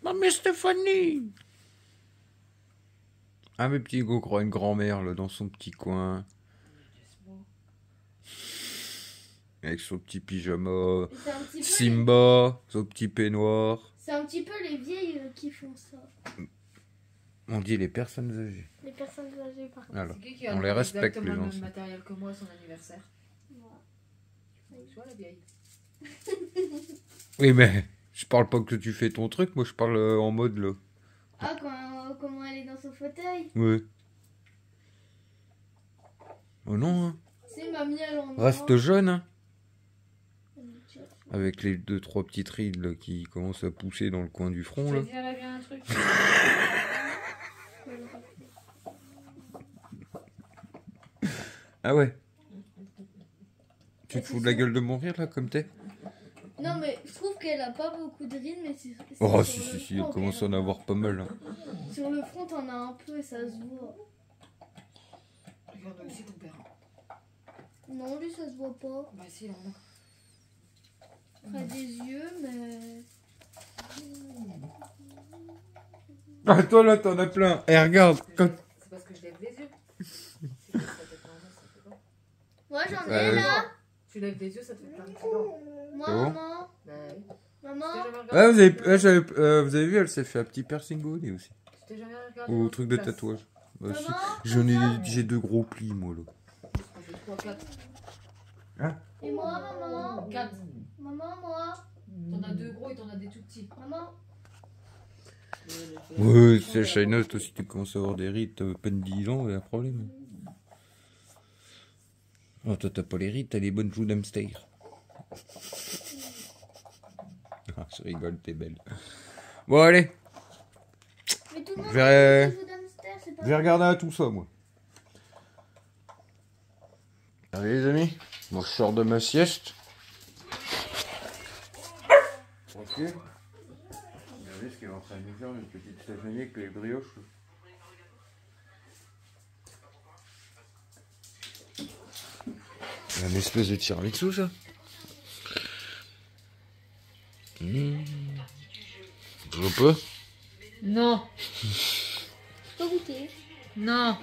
Maman Stéphanie. Ah mes petits go croient une grand-mère là dans son petit coin. Avec son petit pyjama. C'est un petit peu. Simba, son petit peignoir. C'est un petit peu les vieilles qui font ça. On dit les personnes âgées. Les personnes âgées, par contre. Alors, C'est qui a on les respecte exactement les le même anciens. matériel que moi à son anniversaire? Tu vois la vieille. Oui, mais je parle pas que tu fais ton truc, moi je parle en mode là. Ah, comment elle est dans son fauteuil. Ouais. Oh non, hein. C'est mamie, elle en a. Reste jeune, hein. Avec les 2-3 petites rides là, qui commencent à pousser dans le coin du front là. Je te dirais bien un truc. Ah ouais. Tu te fous de la gueule de mon rire là comme t'es? Non, mais je trouve qu'elle a pas beaucoup de rides, mais c'est. Oh sur si le si si, front elle commence à qu'elle en avoir pas mal. Hein. Sur le front, t'en as un peu et ça se voit. Regarde aussi ton père. Non, lui, ça se voit pas. Bah si, là, on a. Près des yeux, mais. Ah toi là t'en as plein. Et regarde. Quand... C'est parce que je lève les yeux. Si ça te fait plaisir, ça fait pas. Moi, j'en ai Ouais. là. Tu lèves les yeux, ça te fait plein de petits dents. Moi, C'est bon maman. Bah oui. Maman. Tu t'es jamais regardé Ouais, vous avez vu, elle s'est fait un petit piercing au nez aussi. Tu t'es jamais regardé Au dans truc une de place. tatouage. Bah, si. Maman. J'ai 2 gros plis moi là. On fait 3, 4. Et moi, maman. 4. Maman, moi. T'en as 2 gros et t'en as des tout petits. Maman. Ouais, c'est China, toi si tu commences à avoir des rides, t'as à peine 10 ans, il y a un problème. Oh, toi t'as pas les rides, t'as les bonnes joues d'hamster. Ah, je rigole, t'es belle. Bon, allez, Mais tout le monde Je vais- a des joues d'hamster, c'est pas je vais regarder à tout ça, moi. Allez, les amis, moi je sors de ma sieste. Tranquille. Regardez ce qu'elle est en train de nous faire, une petite Stéphanie avec les brioches. Un espèce de tiramisu, ça. Je peux. Non, Je peux goûter. non,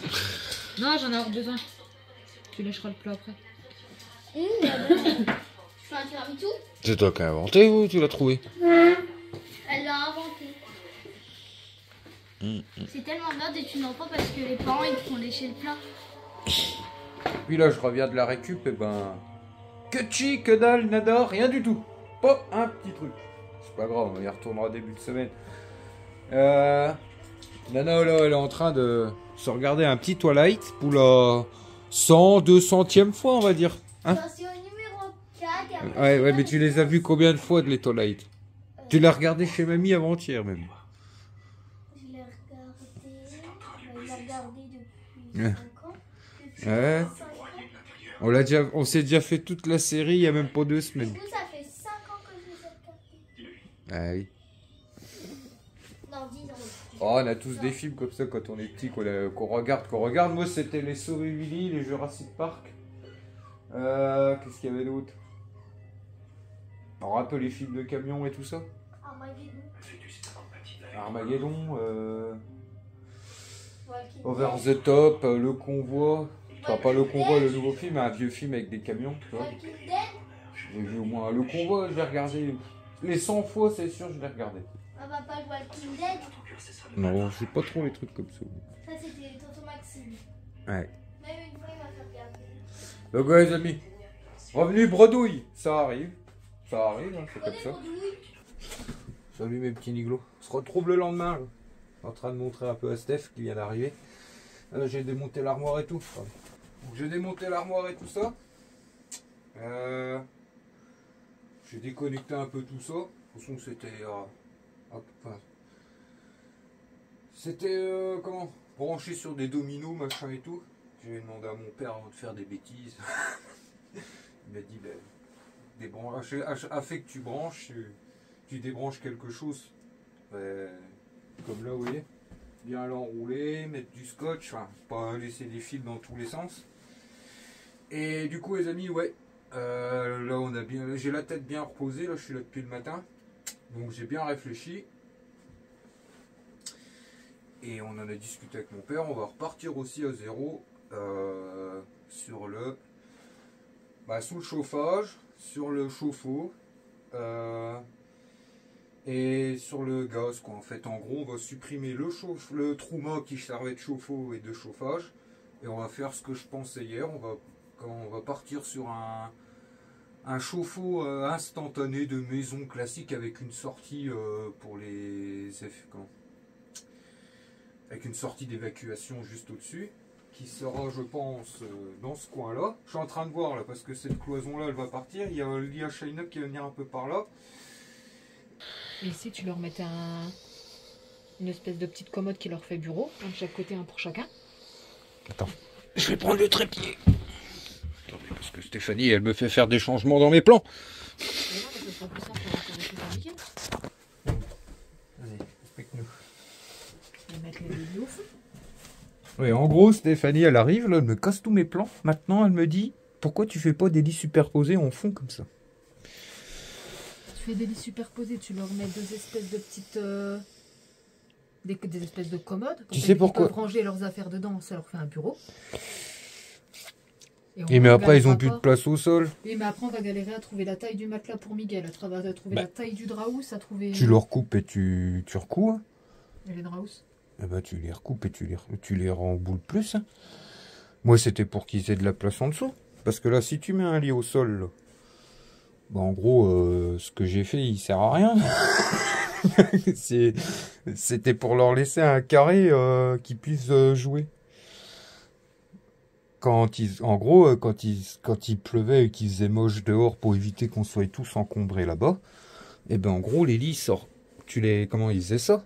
non, j'en ai avoir besoin. Tu lâcheras le plat après. La bonne. Tu fais un tiramisu. C'est toi qui as inventé ou tu l'as trouvé? Elle l'a inventé. C'est tellement bien et tu n'en pas parce que les parents ils te font lécher le plat. Puis là, je reviens de la récup, et ben. Que chi, que dalle, nada, rien du tout. Pas un petit truc. C'est pas grave, on y retournera début de semaine. Nana, là, elle est en train de se regarder un petit Twilight pour la 100, 200e fois, on va dire. Hein? Attention au numéro 4. et après, Ouais, ouais, mais tu les as vus combien de fois de les Twilight? Tu l'as regardé chez mamie avant-hier, même. Je l'ai regardé. Il l'a regardé depuis Ouais. 5 ans. Depuis Ouais. 5 ans. On s'est déjà fait toute la série il y a même pas 2 semaines. Du coup, ça fait 5 ans que je les ai regardés. Ah oui. Non, 10 ans. Oh, on a tous des films comme ça quand on est petit qu'on regarde. Moi, c'était les Sauver Willy, les Jurassic Park. Qu'est-ce qu'il y avait d'autre? Alors, un peu les films de camions et tout ça. Armageddon, Walking Over Dead. the Top, Le Convoi. Enfin, pas Le Convoi, le nouveau film, mais un vieux film avec des camions, tu vois. Walking Dead. J'ai vu au moins Le Convoi, je l'ai regardé. Les 100 fois, c'est sûr, je l'ai regardé. Ah bah pas le Walking Dead. Non, je sais pas trop les trucs comme ça. Ça c'était Tonton Maxime. Ouais. Même une fois il m'a fait regarder. Donc, ouais, les amis. Revenu bredouille, ça arrive. Ça arrive, hein, c'est comme ça. Salut mes petits niglos. On se retrouve le lendemain. Là. En train de montrer un peu à Steph qui vient d'arriver. J'ai démonté l'armoire et tout. Pardon. Donc, j'ai démonté l'armoire et tout ça. J'ai déconnecté un peu tout ça. De toute façon, c'était. C'était comment branché sur des dominos, machin et tout. J'ai demandé à mon père avant de faire des bêtises. Il m'a dit des branches. À fait que tu branches, tu débranches quelque chose. Comme là, vous voyez. Bien l'enrouler, mettre du scotch, enfin, pas laisser des fils dans tous les sens. Et du coup, les amis, ouais. Là, on a bien. J'ai la tête bien reposée, là, je suis là depuis le matin. Donc, j'ai bien réfléchi. Et on en a discuté avec mon père. On va repartir aussi à zéro sur le. Sous le chauffage, sur le chauffe-eau. Et sur le gaz, quoi. En fait, en gros, on va supprimer le trouma qui servait de chauffe-eau et de chauffage. Et on va faire ce que je pensais hier. On va partir sur un chauffe-eau instantané de maison classique avec une sortie pour les... Comment, avec une sortie d'évacuation juste au-dessus, qui sera, je pense, dans ce coin-là. Je suis en train de voir, là, parce que cette cloison-là, elle va partir. Il y a l'IA Shine-Up qui va venir un peu par là. Et ici, tu leur mettais une espèce de petite commode qui leur fait bureau, un de chaque côté, un pour chacun. Attends, je vais prendre le trépied. Attendez, parce que Stéphanie, elle me fait faire des changements dans mes plans. Allez, explique-nous. Oui, en gros, Stéphanie, elle arrive, là, elle me casse tous mes plans. Maintenant, elle me dit, pourquoi tu fais pas des lits superposés en fond comme ça? Tu fais des lits superposés, tu leur mets deux espèces de petites... Des espèces de commodes. Tu sais pourquoi? Ils peuvent ranger leurs affaires dedans, ça leur fait un bureau. Et mais après, ils ont plus de place au sol. Oui, mais après, on va galérer à trouver la taille du matelas pour Miguel, à trouver la taille du draus, à trouver... Tu le recoupes et tu recouds. Hein. Et les draus? Eh ben, tu les recoupes et tu les remboules plus. Hein. Moi, c'était pour qu'ils aient de la place en dessous. Parce que là, si tu mets un lit au sol, là, bah, en gros, ce que j'ai fait, il sert à rien. C'était pour leur laisser un carré qu'ils puissent jouer. En gros, quand il pleuvait et qu'il faisait moche dehors pour éviter qu'on soit tous encombrés là-bas, et ben en gros les lits sortent. Comment ils faisaient ça?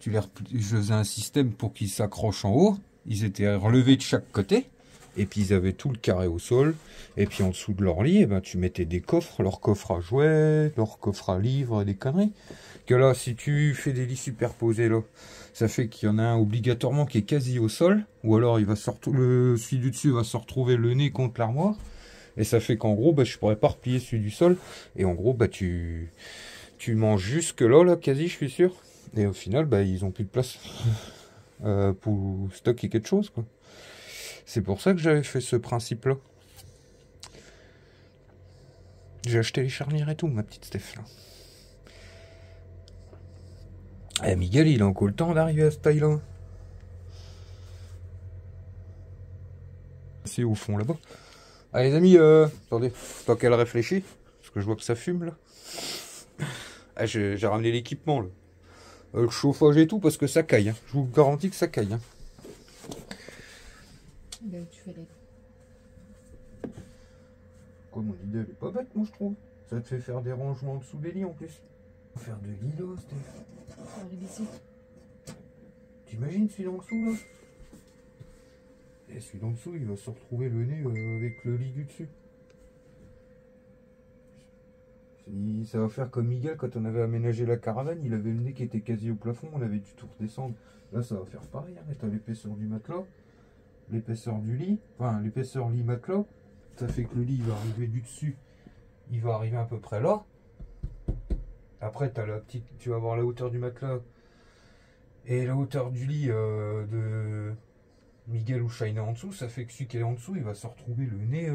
Je faisais un système pour qu'ils s'accrochent en haut. Ils étaient relevés de chaque côté. Et puis ils avaient tout le carré au sol. Et puis en dessous de leur lit, et ben, tu mettais des coffres, leur coffre à jouets, leur coffre à livres, des conneries. Que là, si tu fais des lits superposés là, ça fait qu'il y en a un obligatoirement qui est quasi au sol. Ou alors il va celui du dessus va se retrouver le nez contre l'armoire. Et ça fait qu'en gros, bah, je pourrais pas replier celui du sol. Et en gros, bah, tu manges jusque là, quasi, je suis sûr. Et au final, bah, ils ont plus de place pour stocker quelque chose, quoi. C'est pour ça que j'avais fait ce principe-là. J'ai acheté les charnières et tout, ma petite Steph, là. Eh, Miguel, il a encore le temps d'arriver à ce taille-là. C'est au fond, là-bas. Allez, les amis, attendez, tant qu'elle réfléchit, parce que je vois que ça fume, là. Ah, j'ai ramené l'équipement, là. Le chauffage et tout, parce que ça caille. Hein. Je vous garantis que ça caille. Hein. Ben, tu fais les... Quoi, mon idée, elle est pas bête, moi, je trouve. Ça te fait faire des rangements en dessous des lits, en plus. Faire de lits, là, Steph. Ça arrive ici. T'imagines celui d'en dessous, là? Et celui d'en dessous, il va se retrouver le nez avec le lit du dessus. Ça va faire comme Miguel quand on avait aménagé la caravane, il avait le nez qui était quasi au plafond, on avait dû tout redescendre. Là ça va faire pareil, hein. T'as l'épaisseur du matelas, l'épaisseur du lit, enfin l'épaisseur lit-matelas, ça fait que le lit il va arriver du dessus, il va arriver à peu près là. Après t'as la petite, tu vas avoir la hauteur du matelas et la hauteur du lit de Miguel ou Shaina en dessous, ça fait que celui qui est en dessous il va se retrouver le nez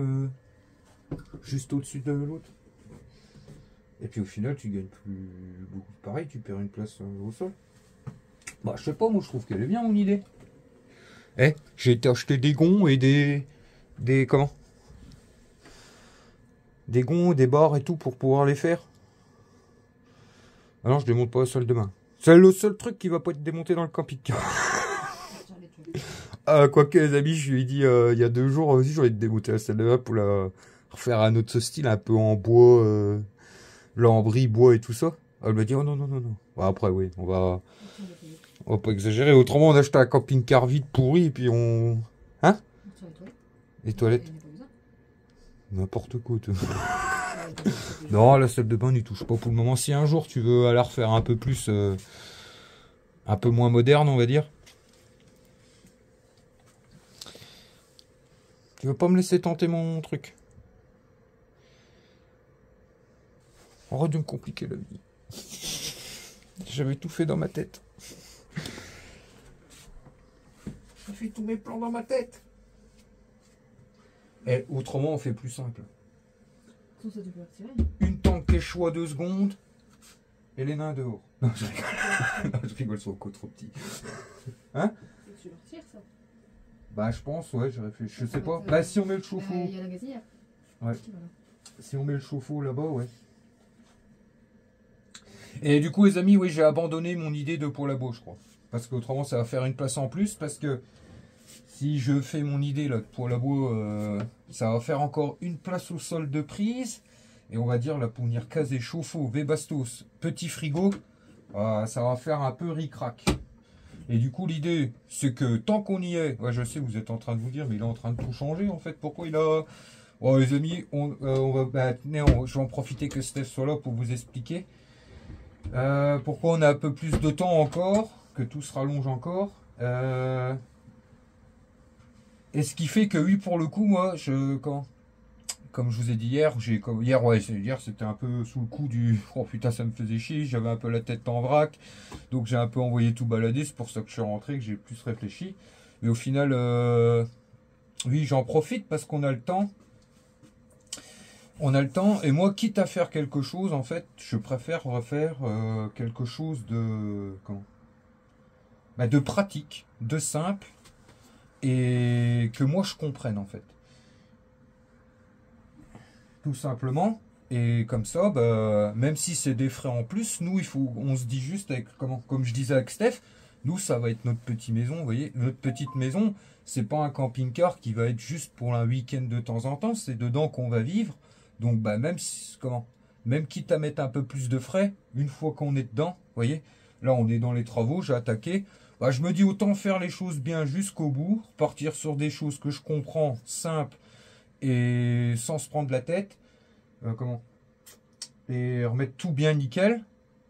juste au-dessus de l'autre. Et puis au final, tu gagnes plus beaucoup. Pareil, tu perds une place au sol. Bah, je sais pas, moi je trouve qu'elle est bien mon idée. Eh, j'ai été acheter des gonds et des comment? Des gonds, des barres et tout pour pouvoir les faire. Alors je démonte pas la salle demain. C'est le seul truc qui va pas être démonté dans le camping-car. Quoique les amis, je lui ai dit il y a 2 jours aussi, j'aurais démonté la salle demain pour la refaire à un autre style, un peu en bois. Lambris, bois et tout ça. Elle m'a dit oh non. Bah, après oui, on va pas exagérer. Autrement on achète un camping-car vide pourri et puis on... Hein? Les toilettes. N'importe quoi toi. Non, la salle de bain n'y touche pas pour le moment. Si un jour tu veux aller refaire un peu plus un peu moins moderne on va dire. Tu veux pas me laisser tenter mon truc? Arrête de me compliquer la vie. J'avais tout fait dans ma tête. J'ai fait tous mes plans dans ma tête. Et autrement, on fait plus simple. Ça, tu peux retirer. Une tank quechua 2 secondes et les nains dehors. Non, je rigole. Non, je rigole, ils sont encore trop petits. Hein? Tu le retires, ça? Bah, je pense, ouais, je réfléchis. Je sais pas. Bah, si on met le chauffe-eau. Il y a la gazinière. Ouais. Voilà. Si on met le chauffe-eau là-bas, ouais. Et du coup, les amis, oui, j'ai abandonné mon idée de pot labo, je crois. Parce qu'autrement, ça va faire une place en plus. Parce que si je fais mon idée là, de pot labo, ça va faire encore une place au sol de prise. Et on va dire, là, pour venir caser chauffe-eau, V-Bastos, petit frigo, ça va faire un peu ric-rac. Et du coup, l'idée, c'est que tant qu'on y est, ouais, je sais, vous êtes en train de vous dire, mais il est en train de tout changer, en fait. Pourquoi il a... Oh, les amis, on va... tenez, je vais en profiter que Steph soit là pour vous expliquer. Pourquoi on a un peu plus de temps encore, que tout se rallonge encore. Et ce qui fait que, oui, pour le coup, moi, comme je vous ai dit hier, hier c'était un peu sous le coup du... Oh putain, ça me faisait chier, j'avais un peu la tête en vrac, donc j'ai un peu envoyé tout balader, c'est pour ça que je suis rentré, que j'ai plus réfléchi. Mais au final, oui, j'en profite parce qu'on a le temps. On a le temps, et moi, quitte à faire quelque chose, en fait, je préfère refaire quelque chose de... de pratique, de simple, et que moi je comprenne, en fait. Tout simplement, et comme ça, même si c'est des frais en plus, nous, on se dit juste, comme je disais avec Steph, nous, ça va être notre petite maison, vous voyez, notre petite maison, c'est pas un camping-car qui va être juste pour un week-end de temps en temps, c'est dedans qu'on va vivre, donc même quitte à mettre un peu plus de frais, une fois qu'on est dedans, vous voyez, là on est dans les travaux, j'ai attaqué, je me dis autant faire les choses bien jusqu'au bout, partir sur des choses que je comprends, simples, et sans se prendre la tête, et remettre tout bien nickel,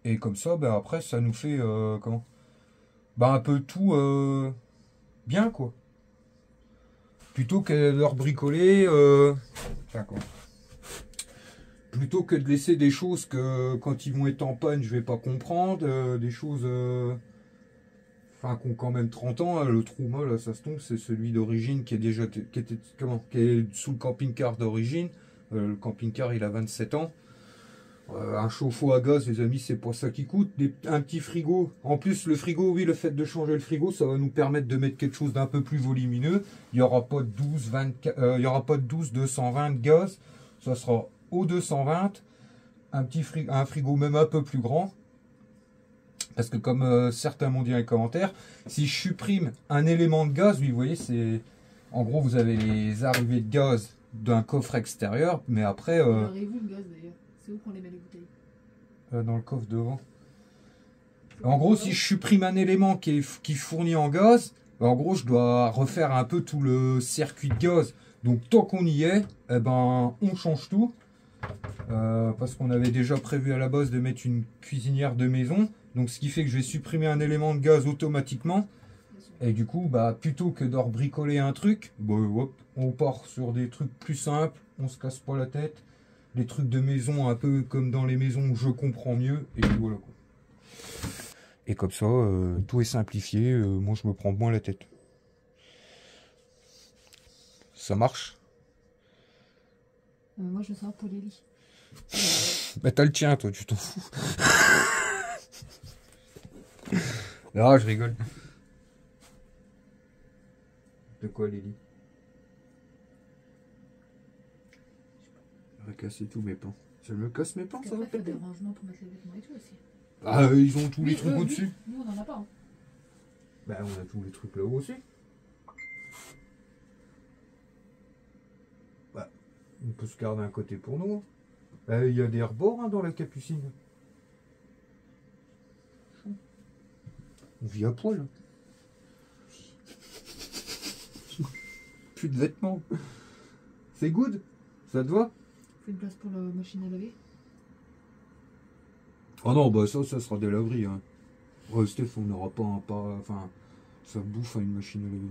et comme ça, après, ça nous fait, un peu tout bien, quoi. Plutôt que de leur bricoler, plutôt que de laisser des choses que, quand ils vont être en panne, je vais pas comprendre, des choses... qui ont quand même 30 ans, le trauma, là, ça se tombe, c'est celui d'origine qui est sous le camping-car d'origine. Le camping-car, il a 27 ans. Un chauffe-eau à gaz, les amis, c'est pas ça qui coûte. Un petit frigo. En plus, le frigo, oui, le fait de changer le frigo, ça va nous permettre de mettre quelque chose d'un peu plus volumineux. Il n'y aura pas de 12 220 de gaz. Ça sera au 220. Un frigo même un peu plus grand. Parce que comme certains m'ont dit dans les commentaires, si je supprime un élément de gaz, oui, vous voyez, c'est... En gros, vous avez les arrivées de gaz d'un coffre extérieur, mais après... Arrivez-vous le gaz d'ailleurs? C'est où qu'on les met les bouteilles? Dans le coffre devant. En gros, si je supprime un élément qui fournit en gaz, en gros, je dois refaire un peu tout le circuit de gaz. Donc, tant qu'on y est, on change tout. Parce qu'on avait déjà prévu à la base de mettre une cuisinière de maison. Donc ce qui fait que je vais supprimer un élément de gaz automatiquement. Et du coup, plutôt que de rebricoler un truc, hop, on part sur des trucs plus simples, on se casse pas la tête. Les trucs de maison, un peu comme dans les maisons où je comprends mieux. Et puis voilà, quoi. Et comme ça, tout est simplifié, moi je me prends moins la tête. Ça marche? Moi je sors pour les lits. T'as le tien, toi, tu t'en fous. Non, je rigole. De quoi, Lily? Je vais casser tous mes pans. Je me casse mes pans, ça va faire des péter. rangements pour mettre les vêtements et tout aussi. Ils ont tous les trucs au-dessus. Nous on en a pas. Hein. On a tous les trucs là-haut aussi. On peut se garder un côté pour nous. Il y a des rebords dans la capucine. On vit à poil. Plus de vêtements. C'est good? Ça te va? Fais une place pour la machine à laver. Oh non, ça sera des laveries. Hein. Ouais, Steph, on n'aura enfin, ça bouffe à une machine à laver.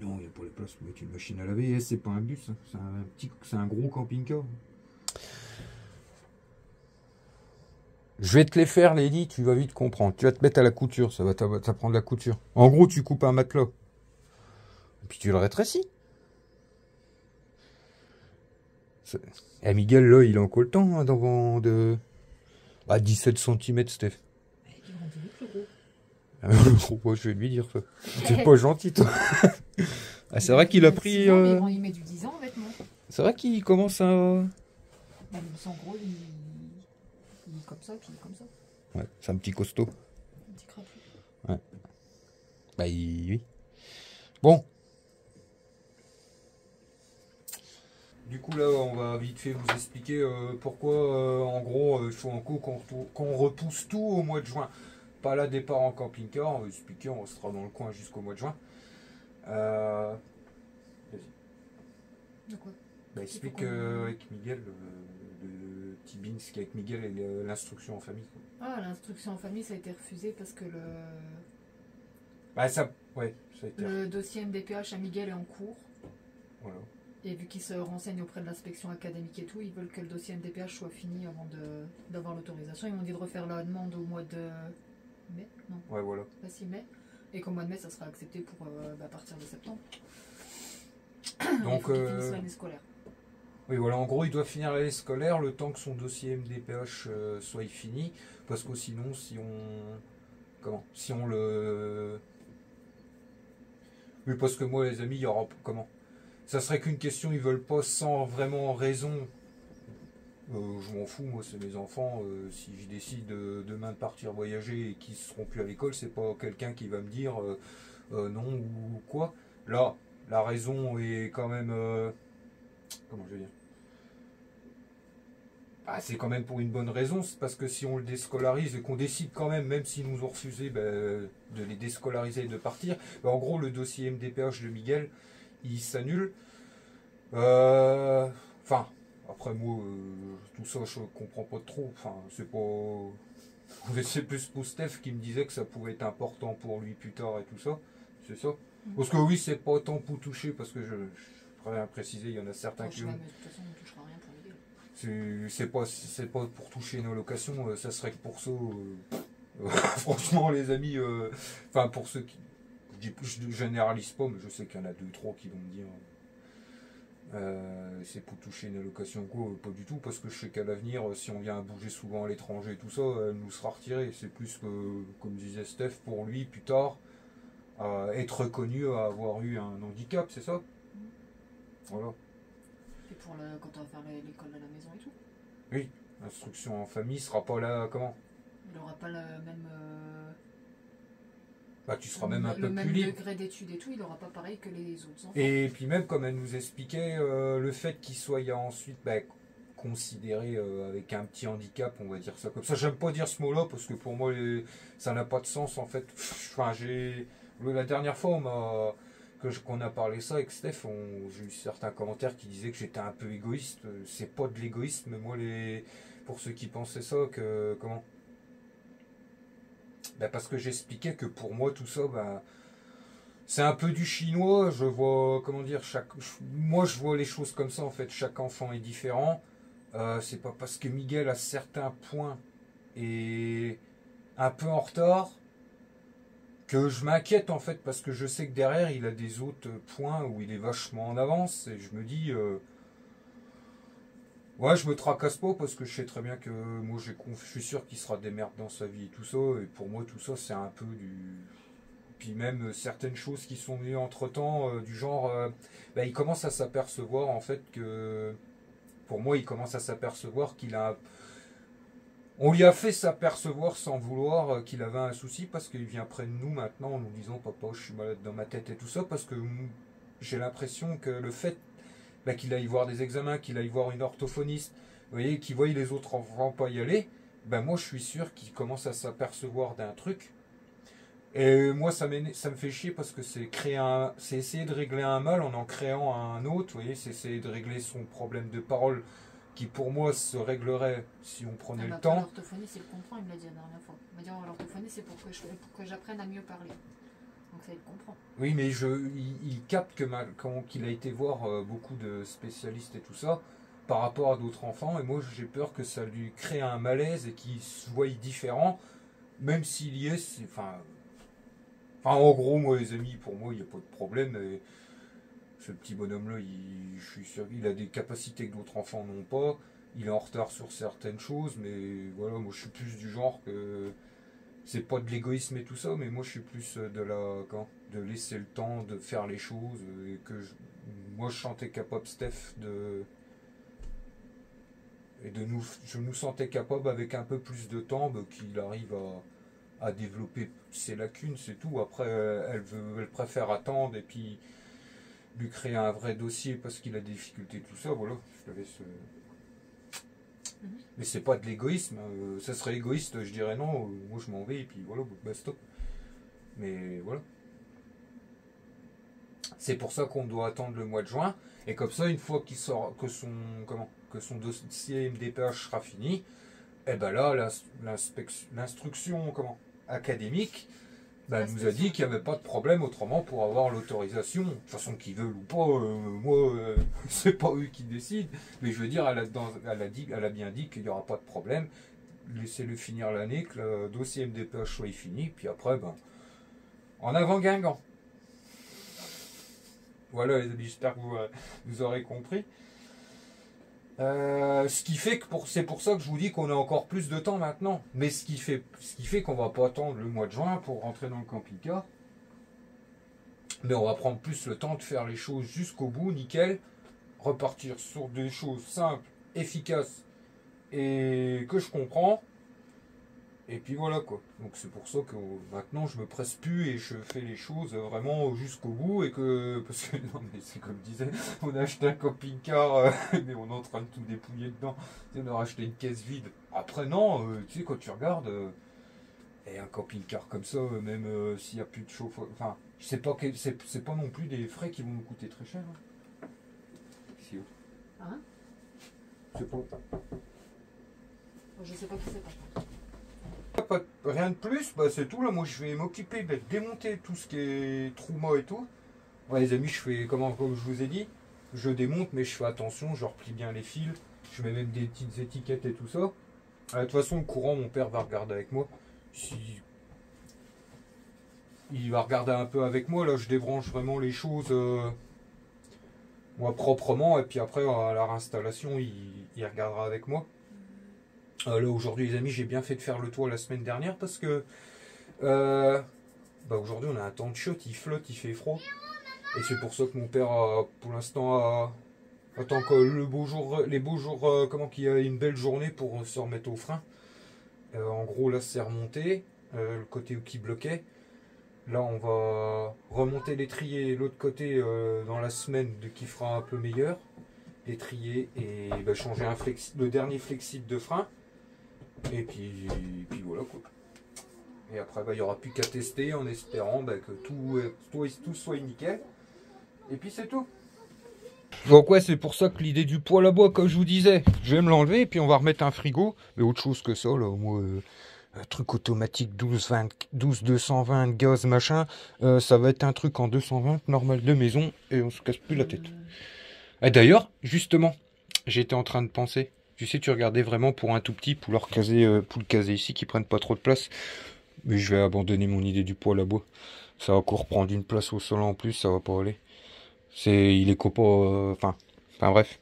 Non, il n'y a pas les places pour mettre une machine à laver. C'est pas un bus, hein. C'est un gros camping-car. Je vais te les faire, les lits, tu vas vite comprendre. Tu vas te mettre à la couture, ça va t'apprendre la couture. En gros, tu coupes un matelas. Et puis tu le rétrécis. Et Miguel, là, il a encore le temps, hein, devant de... 17 cm, Steph. Je vais lui dire ça. C'est pas gentil, toi. C'est vrai qu'il a pris... Il met du 10 ans en vêtements. C'est vrai qu'il commence à... Bah, en gros, il est comme ça, puis il est comme ça. Ouais, c'est un petit costaud. Un petit crapule. Ouais. Bah oui. Bon. Du coup là, on va vite fait vous expliquer pourquoi, en gros, il faut qu'on repousse tout au mois de juin. Pas là départ en camping-car, on va expliquer, on restera dans le coin jusqu'au mois de juin. Vas-y. De quoi? Bah, explique avec Miguel, le petit Beans qui est avec Miguel et l'instruction en famille. Ah, l'instruction en famille, ça a été refusé parce que Bah ça, ouais, ça a été... le dossier MDPH à Miguel est en cours. Voilà. Et vu qu'ils se renseignent auprès de l'inspection académique et tout, ils veulent que le dossier MDPH soit fini avant d'avoir l'autorisation. Ils m'ont dit de refaire la demande au mois de mai, non, Ouais, voilà. pas 6 mai. Et qu'au mois de mai, ça sera accepté pour partir de septembre. Donc, il faut qu'ils finissent l'année scolaire. oui, voilà, en gros, il doit finir l'année scolaire le temps que son dossier MDPH soit fini. Parce que sinon, si on le... Oui, parce que moi, les amis, il y aura... Comment? Ça serait qu'une question, ils veulent pas sans vraiment raison. Je m'en fous, moi, c'est mes enfants. Si je décide demain de partir voyager et qu'ils seront plus à l'école, c'est pas quelqu'un qui va me dire non ou quoi. Là, la raison est quand même... comment je vais dire? Ah, c'est quand même pour une bonne raison, c'est parce que si on le déscolarise et qu'on décide quand même s'ils nous ont refusé de les déscolariser et de partir, en gros le dossier MDPH de Miguel, il s'annule. Enfin, après moi, tout ça je comprends pas trop, enfin c'est pas... C'est plus pour Steph qui me disait que ça pouvait être important pour lui plus tard et tout ça, c'est ça. Parce que oui, c'est pas tant pour toucher, parce que je préfère préciser, il y en a certains qui... De toute façon, on ne touchera rien pour Miguel. C'est pas pour toucher nos locations, ça serait que pour ça. Franchement, les amis, enfin pour ceux qui. Je généralise pas, mais je sais qu'il y en a 2-3 qui vont me dire. C'est pour toucher nos locations quoi, pas du tout, parce que je sais qu'à l'avenir, si on vient bouger souvent à l'étranger et tout ça, elle nous sera retirée. C'est plus que, comme disait Steph, pour lui plus tard, être reconnu à avoir eu un handicap, c'est ça? Voilà. Et pour quand on va faire l'école à la maison et tout. Oui, l'instruction en famille sera pas là, comment? Il n'aura pas le même... Bah, tu seras même un peu le même plus libre. degré d'études et tout, il n'aura pas pareil que les autres enfants. Et puis même, comme elle nous expliquait, le fait qu'il soit ensuite considéré avec un petit handicap, on va dire ça comme ça. J'aime pas dire ce mot-là, parce que pour moi, ça n'a pas de sens, en fait. Enfin, la dernière fois, qu'on a parlé ça avec Steph, j'ai eu certains commentaires qui disaient que j'étais un peu égoïste. C'est pas de l'égoïsme, moi, pour ceux qui pensaient ça, comment? Parce que j'expliquais que pour moi, tout ça, c'est un peu du chinois. Je vois, comment dire, moi, je vois les choses comme ça, en fait. Chaque enfant est différent. C'est pas parce que Miguel, à certains points, est un peu en retard que je m'inquiète, en fait, parce que je sais que derrière, il a des autres points où il est vachement en avance, et je me dis, ouais, je me tracasse pas, parce que je sais très bien que moi, je suis sûr qu'il sera des merdes dans sa vie et tout ça, et pour moi, tout ça, c'est un peu du... Puis même certaines choses qui sont venues entre-temps, du genre, il commence à s'apercevoir, en fait, que... Pour moi, il commence à s'apercevoir qu'il a... On lui a fait s'apercevoir sans vouloir qu'il avait un souci, parce qu'il vient près de nous maintenant en nous disant « Papa, je suis malade dans ma tête » et tout ça, parce que j'ai l'impression que le fait qu'il aille voir des examens, qu'il aille voir une orthophoniste, vous voyez, qu'il voit les autres enfants pas y aller, moi je suis sûr qu'il commence à s'apercevoir d'un truc. Et moi ça me fait chier, parce que c'est essayer de régler un mal en créant un autre, vous voyez, c'est essayer de régler son problème de parole, qui pour moi se réglerait si on prenait le temps. L'orthophonie, c'est le comprend, il me l'a dit la dernière fois. Il m'a dit l'orthophonie, c'est pour que j'apprenne à mieux parler. Donc ça, il comprend. Oui, mais il capte qu'il a été voir beaucoup de spécialistes et tout ça, par rapport à d'autres enfants, et moi j'ai peur que ça lui crée un malaise et qu'il se voie différent, même s'il y est, en gros, moi les amis, pour moi il n'y a pas de problème. Et ce petit bonhomme-là, je suis sûr qu'il a des capacités que d'autres enfants n'ont pas. Il est en retard sur certaines choses, mais voilà, moi je suis plus du genre que... C'est pas de l'égoïsme et tout ça, mais moi je suis plus de la... de laisser le temps de faire les choses, et que moi je sentais capable, Steph, je nous sentais capable avec un peu plus de temps qu'il arrive à développer ses lacunes, c'est tout. Après elle préfère attendre et puis lui créer un vrai dossier parce qu'il a des difficultés, tout ça, voilà, je te laisse. Mais c'est pas de l'égoïsme, ça serait égoïste, je dirais non, moi je m'en vais et puis voilà, bah stop. Mais voilà. C'est pour ça qu'on doit attendre le mois de juin, et comme ça, une fois qu'il sort, que son dossier MDPH sera fini, et ben là, l'instruction académique nous a dit qu'il n'y avait pas de problème autrement pour avoir l'autorisation. De toute façon, qu'ils veulent ou pas, moi, c'est pas eux qui décident. Mais je veux dire, elle a bien dit qu'il n'y aura pas de problème. Laissez-le finir l'année, que le dossier MDPH soit fini, puis après, en avant Guingamp. Voilà les amis, j'espère que vous aurez compris. Ce qui fait que c'est pour ça que je vous dis qu'on a encore plus de temps maintenant. Mais ce qui fait qu'on va pas attendre le mois de juin pour rentrer dans le camping-car. Mais on va prendre plus le temps de faire les choses jusqu'au bout, nickel. Repartir sur des choses simples, efficaces et que je comprends. Et puis voilà quoi. Donc c'est pour ça que maintenant je me presse plus et je fais les choses vraiment jusqu'au bout, et que, parce que non mais c'est comme je disais, on a acheté un camping-car mais on est en train de tout dépouiller dedans. On a racheté une caisse vide. Après non, tu sais, quand tu regardes, et un camping-car comme ça, même s'il n'y a plus de chauffeur, enfin c'est pas non plus des frais qui vont nous coûter très cher. Hein. Si, Hein? C'est pas. Je sais pas qui c'est pas. Rien de plus, c'est tout là. Moi je vais m'occuper de démonter tout ce qui est Trouma et tout. Ouais, les amis, je fais comme je vous ai dit, je démonte, mais je fais attention, je replie bien les fils, je mets même des petites étiquettes et tout ça. De toute façon, le courant, mon père va regarder avec moi. Il va regarder un peu avec moi, là je débranche vraiment les choses moi proprement, et puis après à la réinstallation, il regardera avec moi. Là aujourd'hui les amis, j'ai bien fait de faire le toit la semaine dernière parce que aujourd'hui on a un temps de chiotte, il flotte, il fait froid, et c'est pour ça que mon père pour l'instant attend que les beaux jours qu'il y a une belle journée pour se remettre au frein. En gros là c'est remonté le côté qui bloquait. Là on va remonter l'étrier l'autre côté dans la semaine qui fera un peu meilleur, l'étrier, et changer le dernier flexible de frein. Et puis voilà quoi. Et après il n'y aura plus qu'à tester en espérant que tout soit nickel. Et puis c'est tout. Donc ouais, c'est pour ça que l'idée du poêle à bois, comme je vous disais, je vais me l'enlever et puis on va remettre un frigo. Mais autre chose que ça, là, moi, un truc automatique 12-220 gaz machin, ça va être un truc en 220 normal de maison et on se casse plus la tête. Et d'ailleurs, justement, j'étais en train de penser. Tu sais, tu regardais vraiment pour un tout petit, pour le caser ici, qui prennent pas trop de place. Mais je vais abandonner mon idée du poêle à bois. Ça va encore prendre une place au sol en plus, ça va pas aller. Il est copa, enfin bref.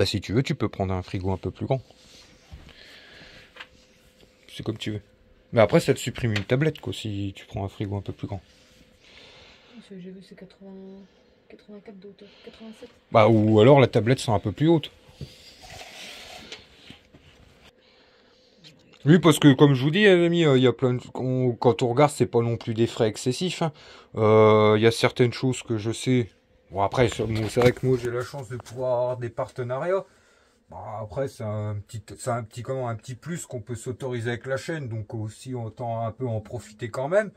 Si tu veux, tu peux prendre un frigo un peu plus grand. C'est comme tu veux. Mais après, ça te supprime une tablette, quoi, si tu prends un frigo un peu plus grand. J'ai vu, c'est 84 de hauteur, 87. Ou alors la tablette sera un peu plus haute. Oui, parce que comme je vous dis, les amis, il y a plein de... quand on regarde, c'est pas non plus des frais excessifs. Hein. Il y a certaines choses que je sais. Bon, après, c'est vrai que moi, j'ai la chance de pouvoir avoir des partenariats. Après, c'est un petit plus qu'on peut s'autoriser avec la chaîne. Donc aussi, autant un peu en profiter quand même.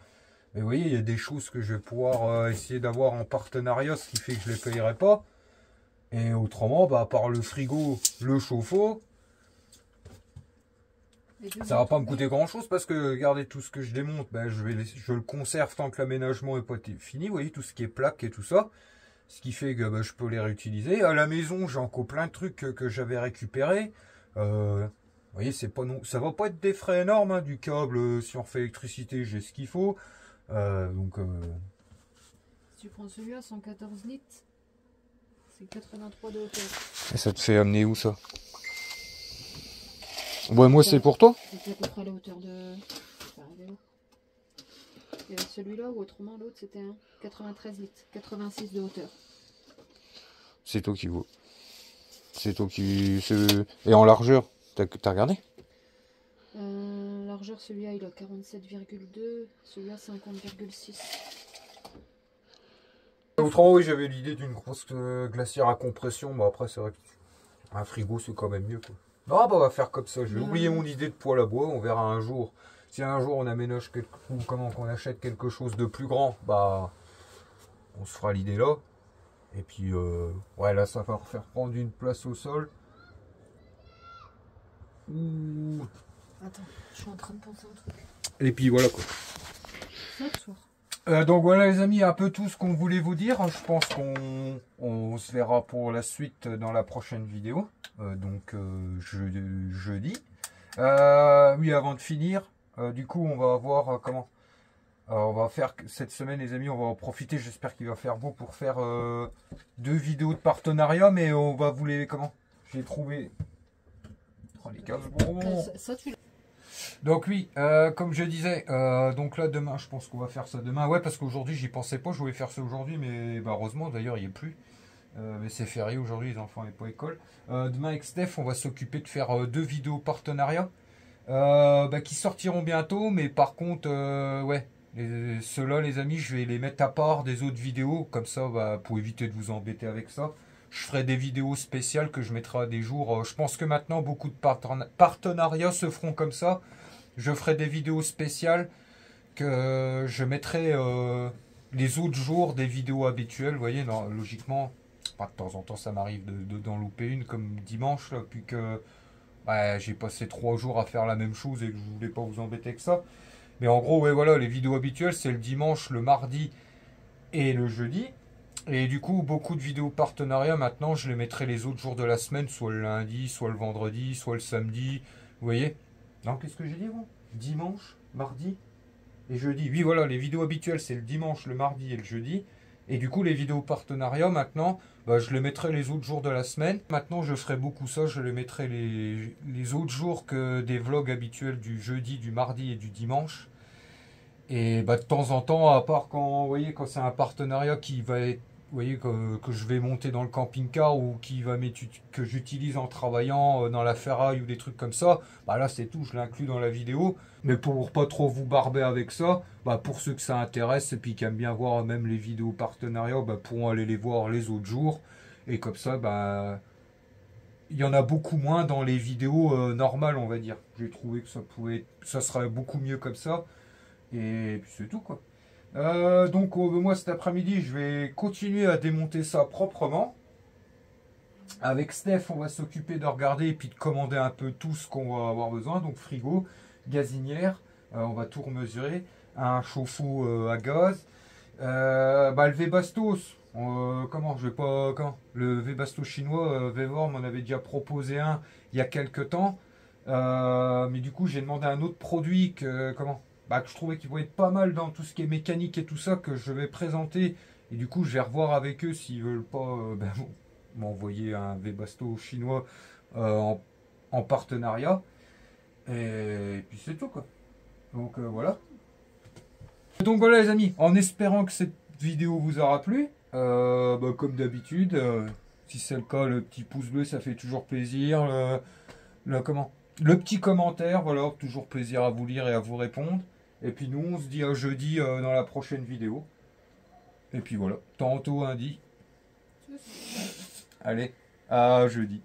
Mais vous voyez, il y a des choses que je vais pouvoir essayer d'avoir en partenariat, ce qui fait que je les payerai pas. Et autrement, à part le frigo, le chauffe-eau, ça va pas me coûter grand chose parce que regardez tout ce que je démonte, je le conserve tant que l'aménagement n'est pas fini. Vous voyez tout ce qui est plaques et tout ça, ce qui fait que je peux les réutiliser. À la maison, j'ai encore plein de trucs que j'avais récupérés. Vous voyez, ça va pas être des frais énormes, hein, du câble. Si on refait l'électricité, j'ai ce qu'il faut. Si tu prends celui-là, 114 litres, c'est 83 de hauteur. Et ça te fait amener où ça? Ouais, moi c'est pour toi. C'est à peu près la hauteur de... Et celui-là, ou autrement l'autre, c'était un 93 litres, 86 de hauteur. C'est toi qui vois. C'est toi qui... Et en largeur, t'as regardé? Largeur, celui-là, il a 47,2, celui-là, 50,6. Autrement, oui, j'avais l'idée d'une grosse glacière à compression, mais après, c'est vrai qu'un frigo, c'est quand même mieux, quoi. Non, bah, on va faire comme ça. Je vais oublier mon idée de poêle à bois. On verra un jour. Si un jour on aménage ou comment qu'on achète quelque chose de plus grand, bah, on se fera l'idée là. Et puis, ouais, là, ça va faire prendre une place au sol. Ouh. Attends, je suis en train de penser à un truc. Et puis voilà, quoi. Donc voilà les amis, un peu tout ce qu'on voulait vous dire. Je pense qu'on se verra pour la suite dans la prochaine vidéo. Donc jeudi. Oui, avant de finir, du coup on va voir comment. On va faire cette semaine les amis, on va en profiter. J'espère qu'il va faire beau pour faire 2 vidéos de partenariat. Mais on va vous les... Comment j'ai trouvé... Oh les gars, bon. Ça tu... Donc oui, comme je disais, donc là demain, je pense qu'on va faire ça demain. Ouais, parce qu'aujourd'hui, j'y pensais pas, je voulais faire ça aujourd'hui, mais bah, heureusement, d'ailleurs, il n'y est plus. Mais c'est férié aujourd'hui, les enfants n'ont pas école. Demain avec Steph, on va s'occuper de faire 2 vidéos partenariat bah, qui sortiront bientôt, mais par contre, ouais, ceux-là, les amis, je vais les mettre à part des autres vidéos, comme ça, bah, pour éviter de vous embêter avec ça. Je ferai des vidéos spéciales que je mettrai à des jours. Je pense que maintenant, beaucoup de partenariats se feront comme ça. Je ferai des vidéos spéciales que je mettrai les autres jours des vidéos habituelles. Vous voyez, non, logiquement, pas de temps en temps, ça m'arrive d'en louper une comme dimanche, là, puis que ouais, j'ai passé 3 jours à faire la même chose et que je voulais pas vous embêter avec ça. Mais en gros, ouais, voilà, les vidéos habituelles, c'est le dimanche, le mardi et le jeudi. Et du coup, beaucoup de vidéos partenariat, maintenant, je les mettrai les autres jours de la semaine, soit le lundi, soit le vendredi, soit le samedi. Vous voyez? Non, qu'est-ce que j'ai dit, moi? Dimanche, mardi et jeudi. Oui, voilà, les vidéos habituelles, c'est le dimanche, le mardi et le jeudi. Et du coup, les vidéos partenariat, maintenant, bah, je les mettrai les autres jours de la semaine. Maintenant, je ferai beaucoup ça, je les mettrai les autres jours que des vlogs habituels du jeudi, du mardi et du dimanche. Et bah, de temps en temps, à part quand, vous voyez, quand c'est un partenariat qui va être, vous voyez, que je vais monter dans le camping-car ou que j'utilise en travaillant dans la ferraille ou des trucs comme ça, bah là c'est tout, je l'inclus dans la vidéo. Mais pour pas trop vous barber avec ça, bah pour ceux que ça intéresse et puis qui aiment bien voir même les vidéos partenariats, bah pourront aller les voir les autres jours. Et comme ça, bah il y en a beaucoup moins dans les vidéos normales, on va dire. J'ai trouvé que ça serait beaucoup mieux comme ça. Et puis c'est tout quoi. Donc moi cet après-midi je vais continuer à démonter ça proprement. Avec Steph on va s'occuper de regarder et puis de commander un peu tout ce qu'on va avoir besoin. Donc frigo, gazinière, on va tout remesurer, un chauffe-eau à gaz, bah, le Webasto, le Webasto chinois, Wevorm m'en avait déjà proposé un il y a quelques temps. Mais du coup j'ai demandé un autre produit que je trouvais qu'il pouvait être pas mal dans tout ce qui est mécanique et tout ça que je vais présenter. Et du coup, je vais revoir avec eux s'ils veulent pas m'envoyer un Webasto chinois en partenariat. Et puis c'est tout quoi. Donc voilà. Donc voilà les amis, en espérant que cette vidéo vous aura plu, comme d'habitude, si c'est le cas, le petit pouce bleu ça fait toujours plaisir. Le petit commentaire, voilà, toujours plaisir à vous lire et à vous répondre. Et puis nous, on se dit à jeudi dans la prochaine vidéo. Et puis voilà, tantôt lundi. Allez, à jeudi.